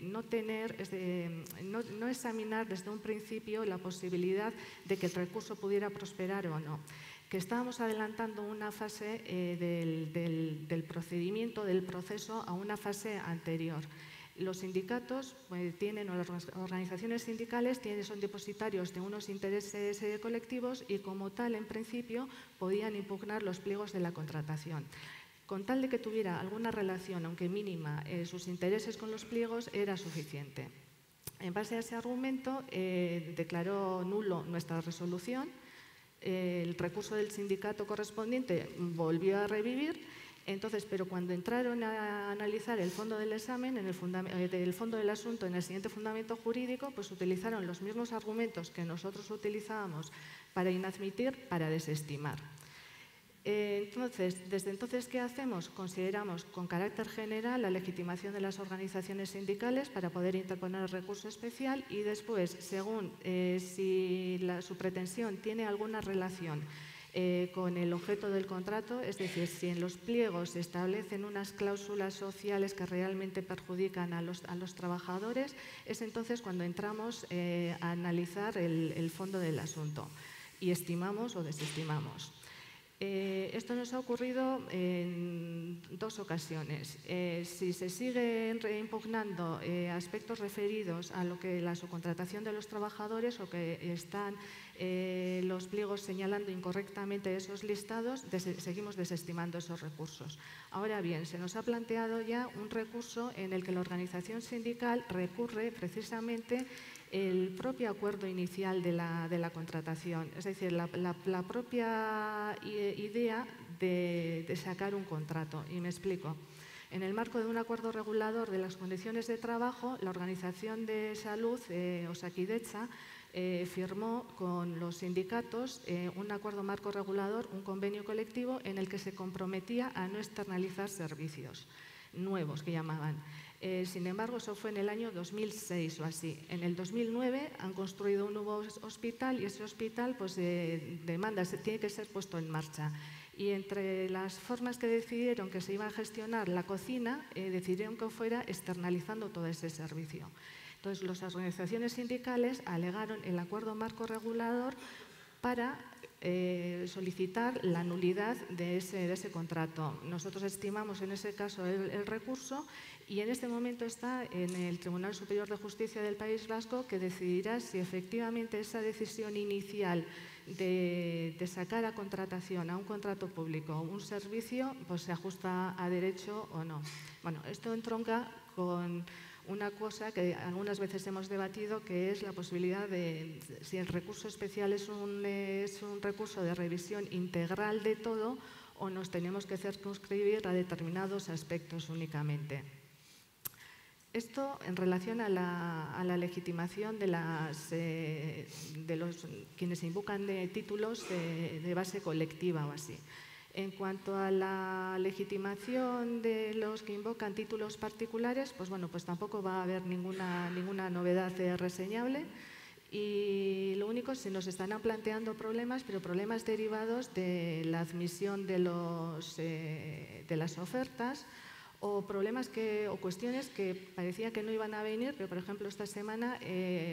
no examinar desde un principio la posibilidad de que el recurso pudiera prosperar o no, que estábamos adelantando una fase del procedimiento, del proceso, a una fase anterior. Los sindicatos o las organizaciones sindicales son depositarios de unos intereses colectivos y, como tal, en principio, podían impugnar los pliegos de la contratación. Con tal de que tuviera alguna relación, aunque mínima, sus intereses con los pliegos, era suficiente. En base a ese argumento, declaró nulo nuestra resolución. El recurso del sindicato correspondiente volvió a revivir. Entonces, pero cuando entraron a analizar el fondo del examen, el fondo del asunto, en el siguiente fundamento jurídico, pues utilizaron los mismos argumentos que nosotros utilizábamos para inadmitir, para desestimar. Entonces, desde entonces, ¿qué hacemos? Consideramos con carácter general la legitimación de las organizaciones sindicales para poder interponer el recurso especial y después, según si su pretensión tiene alguna relación con el objeto del contrato, es decir, si en los pliegos se establecen unas cláusulas sociales que realmente perjudican a los trabajadores, es entonces cuando entramos a analizar el fondo del asunto y estimamos o desestimamos. Esto nos ha ocurrido en 2 ocasiones. Si se siguen impugnando aspectos referidos a lo que la subcontratación de los trabajadores o que están los pliegos señalando incorrectamente esos listados, seguimos desestimando esos recursos. Ahora bien, se nos ha planteado ya un recurso en el que la organización sindical recurre precisamente el propio acuerdo inicial de la contratación, es decir, la propia idea de sacar un contrato. Y me explico. En el marco de un acuerdo regulador de las condiciones de trabajo, la Organización de Salud, Osakidetza, firmó con los sindicatos un acuerdo marco regulador, un convenio colectivo en el que se comprometía a no externalizar servicios nuevos, que llamaban. Sin embargo, eso fue en el año 2006 o así. En el 2009 han construido un nuevo hospital y ese hospital pues, tiene que ser puesto en marcha. Y entre las formas que decidieron que se iba a gestionar la cocina, decidieron que fuera externalizando todo ese servicio. Entonces, las organizaciones sindicales alegaron el acuerdo marco regulador para solicitar la nulidad de ese contrato. Nosotros estimamos en ese caso el recurso y en este momento está en el Tribunal Superior de Justicia del País Vasco, que decidirá si efectivamente esa decisión inicial de sacar a contratación a un contrato público un servicio pues se ajusta a derecho o no. Bueno, esto entronca con una cosa que algunas veces hemos debatido, que es la posibilidad de si el recurso especial es un recurso de revisión integral de todo o nos tenemos que circunscribir a determinados aspectos únicamente. Esto en relación a la legitimación de los quienes invocan de títulos de base colectiva o así. En cuanto a la legitimación de los que invocan títulos particulares, pues bueno, pues tampoco va a haber ninguna novedad reseñable y lo único se nos estarán planteando problemas, pero problemas derivados de la admisión de las ofertas o problemas o cuestiones que parecía que no iban a venir, pero por ejemplo esta semana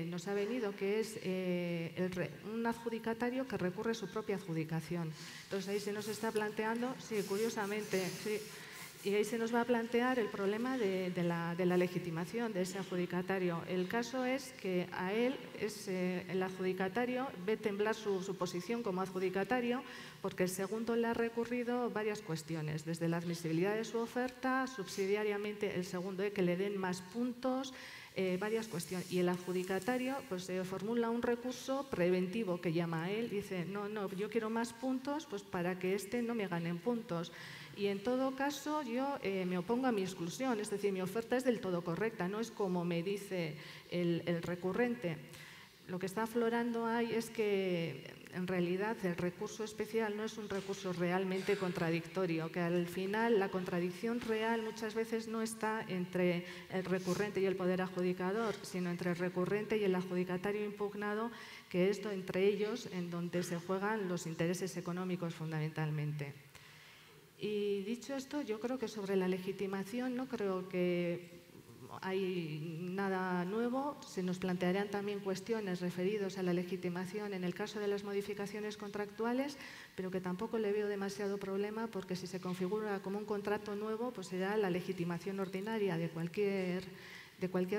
nos ha venido, que es un adjudicatario que recurre su propia adjudicación. Entonces ahí se nos está planteando, sí, curiosamente, sí, y ahí se nos va a plantear el problema de la legitimación de ese adjudicatario. El caso es que a él, el adjudicatario, ve temblar su posición como adjudicatario porque el segundo le ha recurrido varias cuestiones, desde la admisibilidad de su oferta, subsidiariamente el segundo que le den más puntos, varias cuestiones. Y el adjudicatario pues, formula un recurso preventivo que llama a él, dice, no, yo quiero más puntos pues, para que no me ganen puntos. Y en todo caso yo me opongo a mi exclusión, es decir, mi oferta es del todo correcta, no es como me dice el recurrente. Lo que está aflorando ahí es que en realidad el recurso especial no es un recurso realmente contradictorio, que al final la contradicción real muchas veces no está entre el recurrente y el poder adjudicador, sino entre el recurrente y el adjudicatario impugnado, que es entre ellos en donde se juegan los intereses económicos fundamentalmente. Y dicho esto, yo creo que sobre la legitimación no creo que hay nada nuevo. Se nos plantearán también cuestiones referidas a la legitimación en el caso de las modificaciones contractuales, pero que tampoco le veo demasiado problema porque si se configura como un contrato nuevo, pues será la legitimación ordinaria de cualquier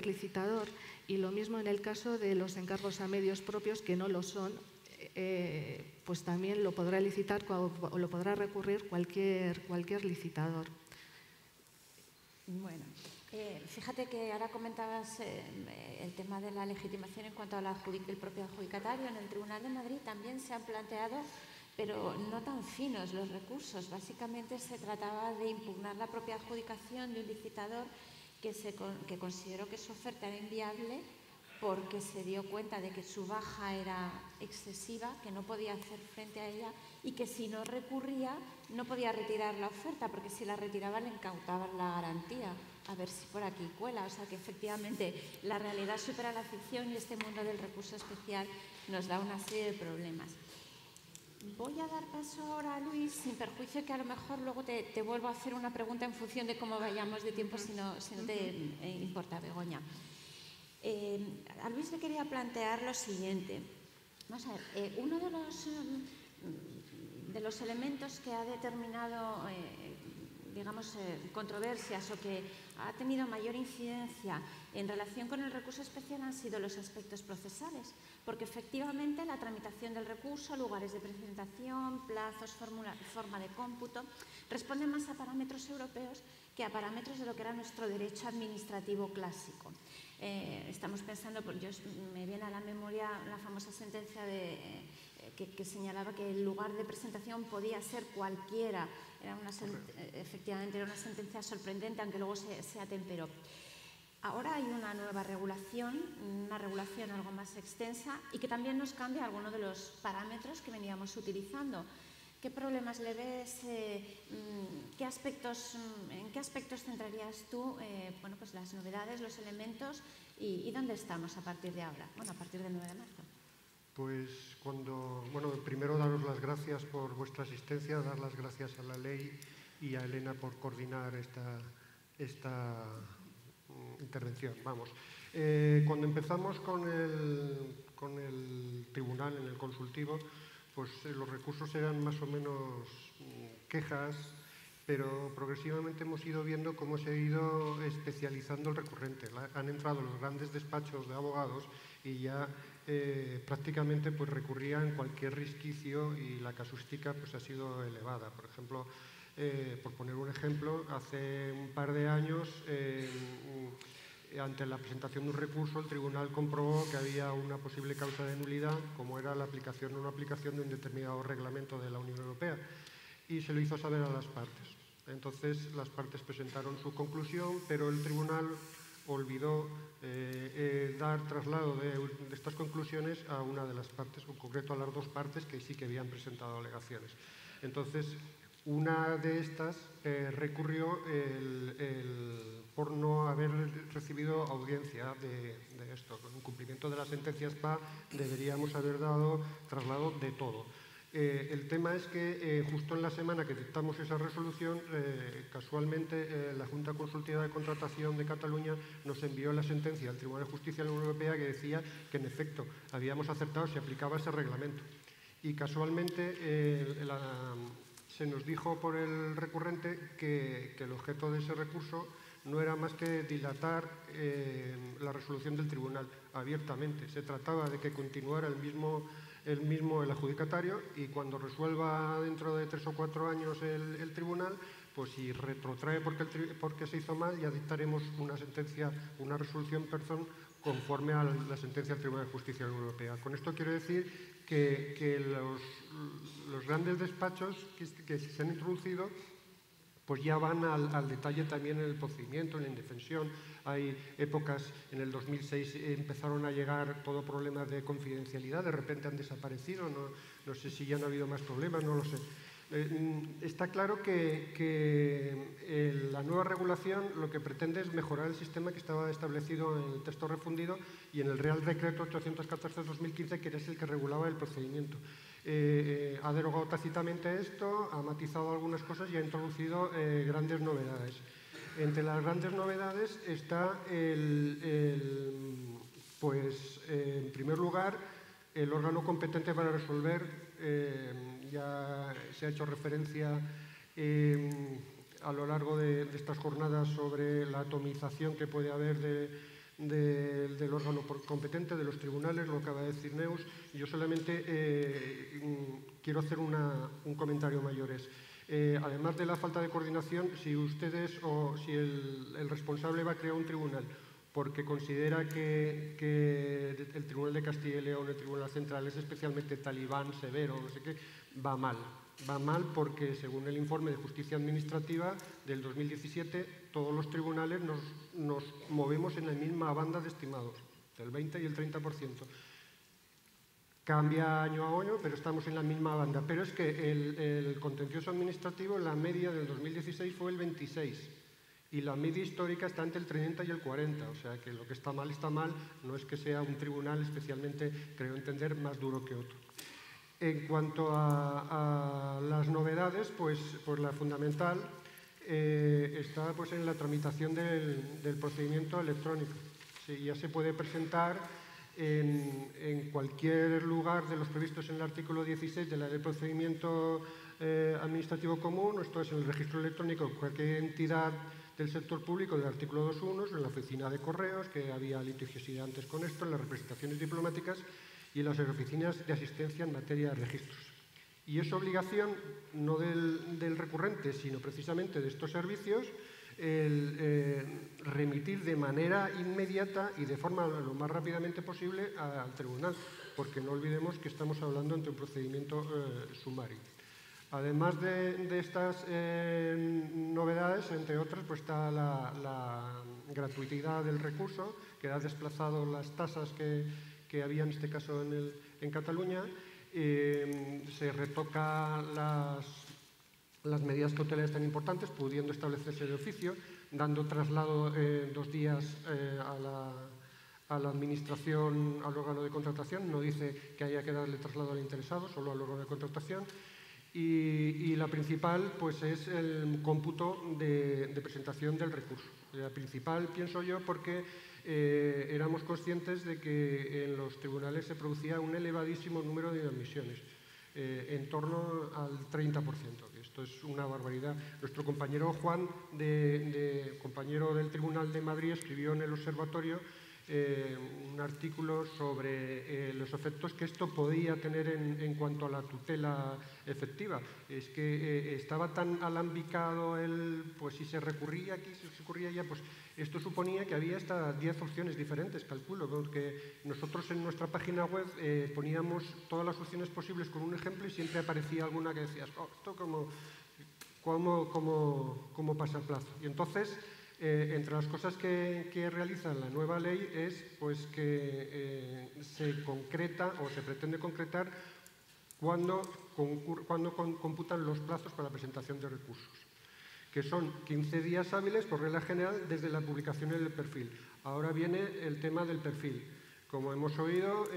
licitador. Y lo mismo en el caso de los encargos a medios propios que no lo son, pues también lo podrá licitar o lo podrá recurrir cualquier licitador. Bueno, fíjate que ahora comentabas el tema de la legitimación en cuanto al propio adjudicatario. En el Tribunal de Madrid también se han planteado, pero no tan finos los recursos. Básicamente se trataba de impugnar la propia adjudicación de un licitador que consideró que su oferta era inviable porque se dio cuenta de que su baja era excesiva, que no podía hacer frente a ella y que si no recurría no podía retirar la oferta, porque si la retiraba le incautaban la garantía. A ver si por aquí cuela. O sea que efectivamente la realidad supera la ficción y este mundo del recurso especial nos da una serie de problemas. Voy a dar paso ahora a Luis, sin perjuicio que a lo mejor luego te vuelvo a hacer una pregunta en función de cómo vayamos de tiempo, si no te importa, Begoña. A Luis le quería plantear lo siguiente. Vamos a ver, uno de los elementos que ha determinado digamos, controversias o que ha tenido mayor incidencia en relación con el recurso especial han sido los aspectos procesales, porque efectivamente la tramitación del recurso, lugares de presentación, plazos, forma de cómputo, responde más a parámetros europeos que a parámetros de lo que era nuestro derecho administrativo clásico. Estamos pensando, me viene a la memoria la famosa sentencia que señalaba que el lugar de presentación podía ser cualquiera. Efectivamente era una sentencia sorprendente, aunque luego se atemperó. Ahora hay una nueva regulación, algo más extensa y que también nos cambia algunos de los parámetros que veníamos utilizando. ¿Qué problemas le ves? ¿En qué aspectos centrarías tú bueno, pues las novedades, los elementos y dónde estamos a partir de ahora? Bueno, a partir del 9 de marzo. Pues primero daros las gracias por vuestra asistencia, dar las gracias a la ley y a Elena por coordinar esta intervención. Vamos, cuando empezamos con el tribunal en el consultivo, pues los recursos eran más o menos quejas, pero progresivamente hemos ido viendo cómo se ha ido especializando el recurrente. Han entrado los grandes despachos de abogados y ya prácticamente pues recurrían cualquier resquicio y la casuística pues ha sido elevada. Por ejemplo, por poner un ejemplo, hace un par de años ante la presentación de un recurso el tribunal comprobó que había una posible causa de nulidad, como era la aplicación o no aplicación de un determinado reglamento de la Unión Europea, y se lo hizo saber a las partes. Entonces las partes presentaron su conclusión, pero el tribunal olvidó dar traslado de estas conclusiones a una de las partes, en concreto a las dos partes que sí que habían presentado alegaciones. Entonces, una de estas recurrió por no haber recibido audiencia de esto. En cumplimiento de la sentencia SPA deberíamos haber dado traslado de todo. El tema es que justo en la semana que dictamos esa resolución, casualmente la Junta Consultiva de Contratación de Cataluña nos envió la sentencia al Tribunal de Justicia de la Unión Europea que decía que en efecto habíamos acertado si aplicaba ese reglamento. Y casualmente se nos dijo por el recurrente que el objeto de ese recurso no era más que dilatar la resolución del tribunal abiertamente. Se trataba de que continuara el adjudicatario y cuando resuelva dentro de 3 o 4 años el tribunal, pues si retrotrae porque se hizo mal, ya dictaremos una resolución conforme a la sentencia del Tribunal de Justicia de la Unión Europea. Con esto quiero decir que los grandes despachos que se han introducido pues ya van al detalle también en el procedimiento, en la indefensión. Hay épocas, en el 2006 empezaron a llegar todo problemas de confidencialidad, de repente han desaparecido, no sé si ya no ha habido más problemas, no lo sé. Está claro que la nueva regulación lo que pretende es mejorar el sistema que estaba establecido en el texto refundido y en el Real Decreto 814/2015, que era el que regulaba el procedimiento. Ha derogado tácitamente esto, ha matizado algunas cosas y ha introducido grandes novedades. Entre las grandes novedades está en primer lugar, el órgano competente para resolver, ya se ha hecho referencia a lo largo de estas jornadas sobre la atomización que puede haber del órgano competente, de los tribunales, lo acaba de decir Neus. Yo solamente quiero hacer un comentario mayor. Además de la falta de coordinación, si ustedes o si el responsable va a crear un tribunal porque considera que el Tribunal de Castilla y León, el Tribunal Central, es especialmente talibán, severo, no sé qué, va mal. Va mal porque, según el informe de Justicia Administrativa del 2017, todos los tribunales nos movemos en la misma banda de estimados. el 20 y el 30%. Cambia año a año, pero estamos en la misma banda. Pero es que el contencioso administrativo, la media del 2016 fue el 26 y la media histórica está entre el 30 y el 40. O sea que lo que está mal, no es que sea un tribunal especialmente, creo entender, más duro que otro. En cuanto a las novedades, pues la fundamental está pues, en la tramitación del procedimiento electrónico. Sí, ya se puede presentar en cualquier lugar de los previstos en el artículo 16 de la Ley de Procedimiento Administrativo Común, esto es en el registro electrónico, cualquier entidad del sector público del artículo 2.1, en la oficina de correos, que había litigiosidad antes con esto, en las representaciones diplomáticas y en las oficinas de asistencia en materia de registros. Y es obligación, no del recurrente, sino precisamente de estos servicios, remitir de manera inmediata y de forma lo más rápidamente posible al tribunal, porque no olvidemos que estamos hablando de un procedimiento sumario. Además de estas novedades, entre otras, pues está la gratuidad del recurso, que ha desplazado las tasas que había en este caso en Cataluña. Se retoca las medidas cautelares tan importantes, pudiendo establecerse de oficio, dando traslado 2 días a la administración, al órgano de contratación. No dice que haya que darle traslado al interesado, solo al órgano de contratación. Y la principal pues, es el cómputo de presentación del recurso. La principal, pienso yo, porque éramos conscientes de que en los tribunales se producía un elevadísimo número de inadmisiones, en torno al 30%. Esto es una barbaridad. Nuestro compañero Juan, compañero del Tribunal de Madrid, escribió en el Observatorio un artículo sobre los efectos que esto podía tener en cuanto a la tutela efectiva. Es que estaba tan alambicado pues si se recurría aquí, si se recurría allá, pues esto suponía que había hasta 10 opciones diferentes, calculo, porque nosotros en nuestra página web poníamos todas las opciones posibles con un ejemplo y siempre aparecía alguna que decías, oh, esto cómo pasa el plazo. Y entonces, entre las cosas que realiza la nueva ley es pues, que se concreta o se pretende concretar cuando computan los plazos para la presentación de recursos, que son 15 días hábiles por regla general desde la publicación en el perfil. Ahora viene el tema del perfil. Como hemos oído,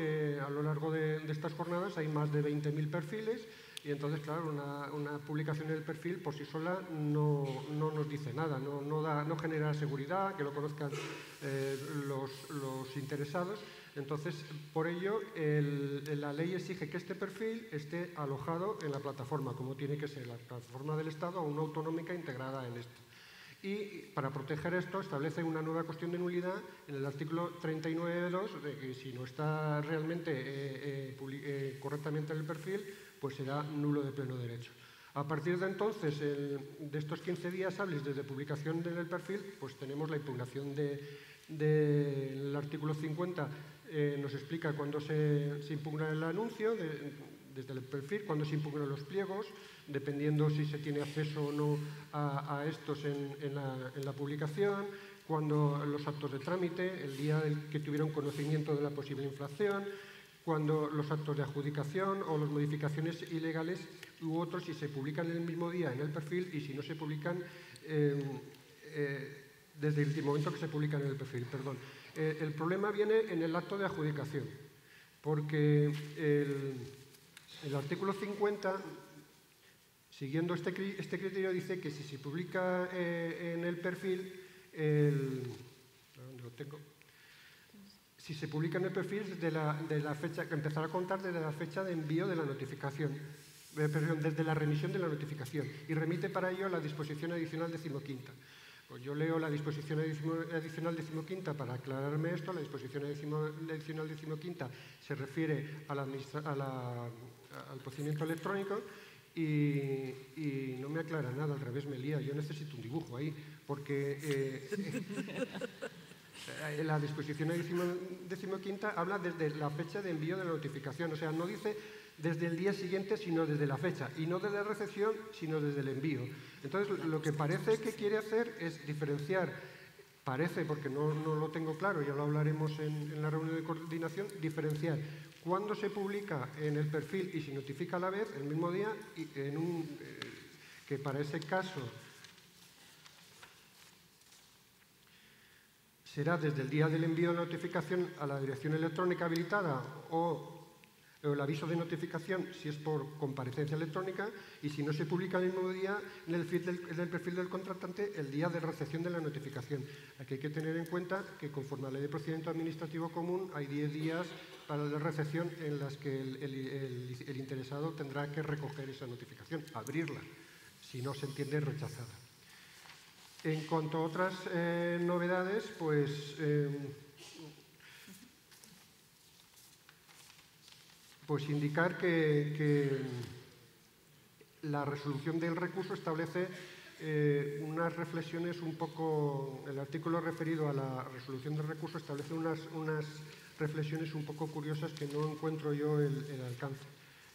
a lo largo de estas jornadas hay más de 20.000 perfiles. Y entonces, claro, una publicación en el perfil por sí sola no nos dice nada, no genera seguridad, que lo conozcan los interesados. Entonces, por ello, la ley exige que este perfil esté alojado en la plataforma, como tiene que ser la plataforma del Estado o una autonómica integrada en esta. Y para proteger esto establece una nueva cuestión de nulidad en el artículo 39.2, de que si no está realmente correctamente en el perfil, pues será nulo de pleno derecho. A partir de entonces, de estos 15 días hábiles desde publicación del perfil, pues tenemos la impugnación del artículo 50, nos explica cuándo se impugna el anuncio desde el perfil, cuándo se impugnan los pliegos, dependiendo si se tiene acceso o no a estos en la publicación, cuando los actos de trámite, el día que tuvieron conocimiento de la posible infracción, cuando los actos de adjudicación o las modificaciones ilegales u otros, si se publican el mismo día en el perfil y si no se publican desde el momento que se publican en el perfil. Perdón. El problema viene en el acto de adjudicación, porque el artículo 50, siguiendo este criterio, dice que si se publica en el perfil, ¿dónde lo tengo? Si se publica en el perfil de la fecha, que empezará a contar desde la fecha de envío de la notificación, perdón, desde la remisión de la notificación, y remite para ello la disposición adicional 15ª. Pues yo leo la disposición adicional 15ª para aclararme esto. La disposición adicional 15ª se refiere al procedimiento electrónico y no me aclara nada, al revés me lía. Yo necesito un dibujo ahí, porque la disposición 15ª habla desde la fecha de envío de la notificación, o sea, no dice desde el día siguiente, sino desde la fecha, y no desde la recepción, sino desde el envío. Entonces, lo que parece que quiere hacer es diferenciar parece, porque no lo tengo claro, ya lo hablaremos en la reunión de coordinación, diferenciar cuándo se publica en el perfil y se notifica a la vez, el mismo día, y que para ese caso será desde el día del envío de notificación a la dirección electrónica habilitada o el aviso de notificación si es por comparecencia electrónica, y si no se publica el mismo día en el perfil del contratante, el día de recepción de la notificación. Aquí hay que tener en cuenta que conforme a la Ley de Procedimiento Administrativo Común hay 10 días para la recepción en las que el interesado tendrá que recoger esa notificación, abrirla, si no se entiende rechazada. En cuanto a otras novedades, pues indicar que la resolución del recurso establece unas reflexiones un poco, el artículo referido a la resolución del recurso establece unas reflexiones un poco curiosas que no encuentro yo el alcance.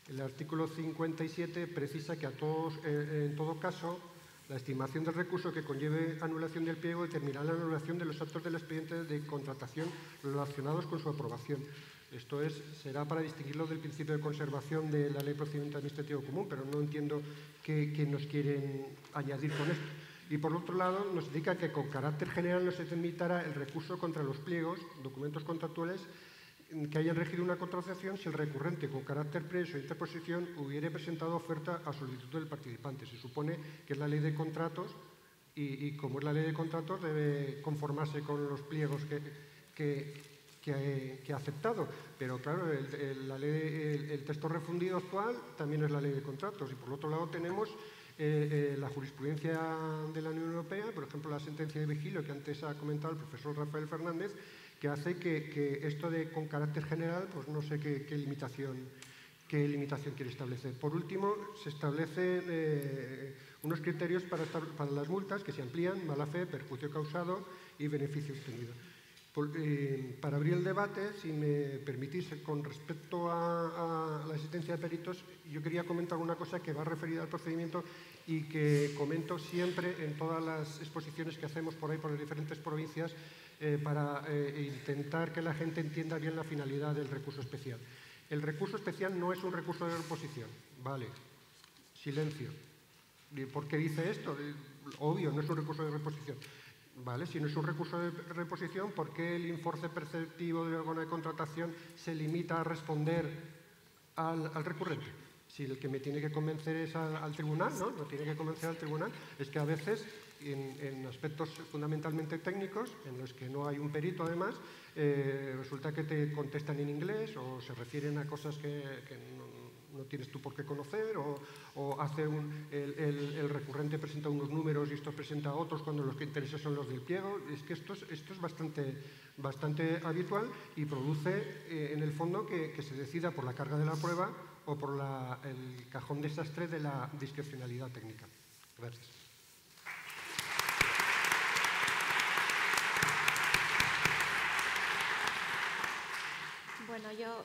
El artículo 57 precisa que en todo caso, la estimación del recurso que conlleve anulación del pliego determinará la anulación de los actos del expediente de contratación relacionados con su aprobación. Esto será para distinguirlo del principio de conservación de la Ley de Procedimiento Administrativo Común, pero no entiendo qué nos quieren añadir con esto. Y por otro lado, nos indica que con carácter general no se tramitará el recurso contra los pliegos, documentos contractuales, que hayan regido una contratación si el recurrente con carácter preso e interposición hubiere presentado oferta a solicitud del participante. Se supone que es la ley de contratos y como es la ley de contratos debe conformarse con los pliegos que ha aceptado, pero claro, el texto refundido actual también es la ley de contratos, y por otro lado tenemos la jurisprudencia de la Unión Europea, por ejemplo la sentencia de Vigilio que antes ha comentado el profesor Rafael Fernández, que hace que esto de con carácter general, pues no sé qué limitación quiere establecer. Por último, se establecen unos criterios para las multas que se amplían: mala fe, perjuicio causado y beneficio obtenido. Para abrir el debate, si me permitís, con respecto a la existencia de peritos, yo quería comentar una cosa que va referida al procedimiento y que comento siempre en todas las exposiciones que hacemos por ahí, por las diferentes provincias, para intentar que la gente entienda bien la finalidad del recurso especial. El recurso especial no es un recurso de reposición, vale, silencio. ¿Por qué dice esto? Obvio, no es un recurso de reposición. Vale, si no es un recurso de reposición, ¿por qué el informe perceptivo del órgano de contratación se limita a responder al recurrente? Si el que me tiene que convencer es al tribunal, ¿no? No tiene que convencer al tribunal. Es que a veces, en aspectos fundamentalmente técnicos, en los que no hay un perito además, resulta que te contestan en inglés o se refieren a cosas que no tienes tú por qué conocer, o hace el recurrente presenta unos números y estos presenta otros cuando los que interesan son los del pliego. Es que esto es bastante habitual y produce en el fondo que se decida por la carga de la prueba o por el cajón desastre de la discrecionalidad técnica. Gracias. Bueno, yo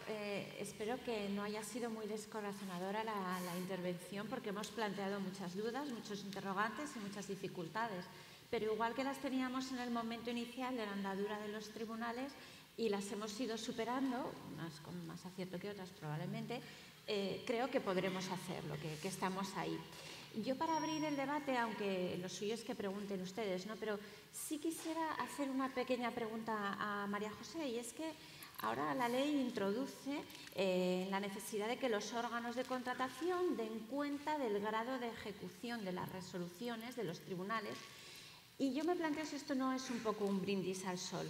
espero que no haya sido muy descorazonadora la intervención, porque hemos planteado muchas dudas, muchos interrogantes y muchas dificultades. Pero igual que las teníamos en el momento inicial de la andadura de los tribunales y las hemos ido superando, unas con más acierto que otras probablemente, creo que podremos hacerlo, que estamos ahí. Yo, para abrir el debate, aunque lo suyo es que pregunten ustedes, ¿no? Pero sí quisiera hacer una pequeña pregunta a María José, y es que ahora la ley introduce la necesidad de que los órganos de contratación den cuenta del grado de ejecución de las resoluciones de los tribunales. Y yo me planteo si esto no es un poco un brindis al sol,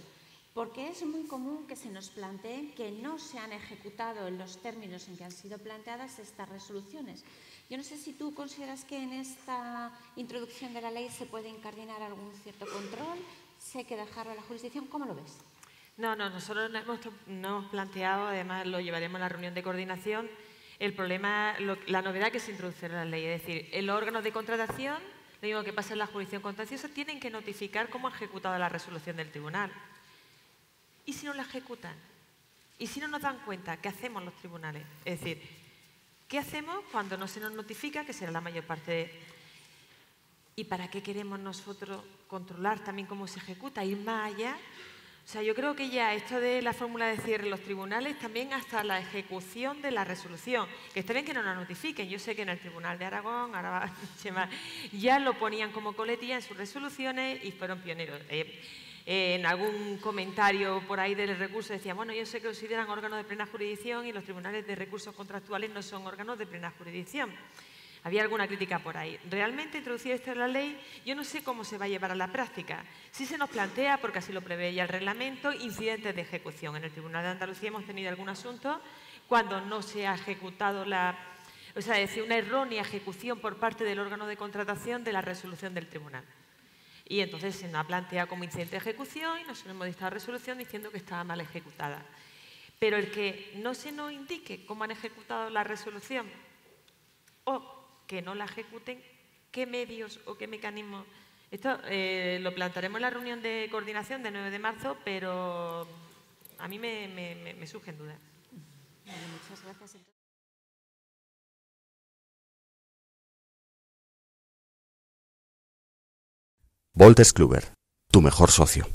porque es muy común que se nos planteen que no se han ejecutado en los términos en que han sido planteadas estas resoluciones. Yo no sé si tú consideras que en esta introducción de la ley se puede incardinar algún cierto control, si hay que dejarlo a la jurisdicción. ¿Cómo lo ves? No, nosotros no hemos planteado, además lo llevaremos a la reunión de coordinación, el problema, la novedad que se introduce en la ley. Es decir, el órgano de contratación, lo mismo que pasa en la jurisdicción contenciosa, tienen que notificar cómo ha ejecutado la resolución del tribunal. ¿Y si no la ejecutan? ¿Y si no nos dan cuenta? ¿Qué hacemos los tribunales? Es decir, ¿qué hacemos cuando no se nos notifica, que será la mayor parte ¿Y para qué queremos nosotros controlar también cómo se ejecuta, ir más allá? O sea, yo creo que ya esto de la fórmula de cierre en los tribunales, también hasta la ejecución de la resolución, que está bien que no la notifiquen. Yo sé que en el Tribunal de Aragón, Araba, ya lo ponían como coletilla en sus resoluciones y fueron pioneros. En algún comentario por ahí del recurso decía, bueno, ellos se consideran órganos de plena jurisdicción y los tribunales de recursos contractuales no son órganos de plena jurisdicción. Había alguna crítica por ahí. Realmente introducir esto en la ley, yo no sé cómo se va a llevar a la práctica. Sí se nos plantea, porque así lo prevé ya el reglamento, incidentes de ejecución. En el Tribunal de Andalucía hemos tenido algún asunto cuando no se ha ejecutado es decir, una errónea ejecución por parte del órgano de contratación de la resolución del tribunal. Y entonces se nos ha planteado como incidente de ejecución y nosotros hemos dictado resolución diciendo que estaba mal ejecutada. Pero el que no se nos indique cómo han ejecutado la resolución o que no la ejecuten, ¿qué medios o qué mecanismos? Esto lo plantearemos en la reunión de coordinación del 9 de marzo, pero a mí me surgen dudas. Vale, muchas gracias. Wolters Kluwer, tu mejor socio.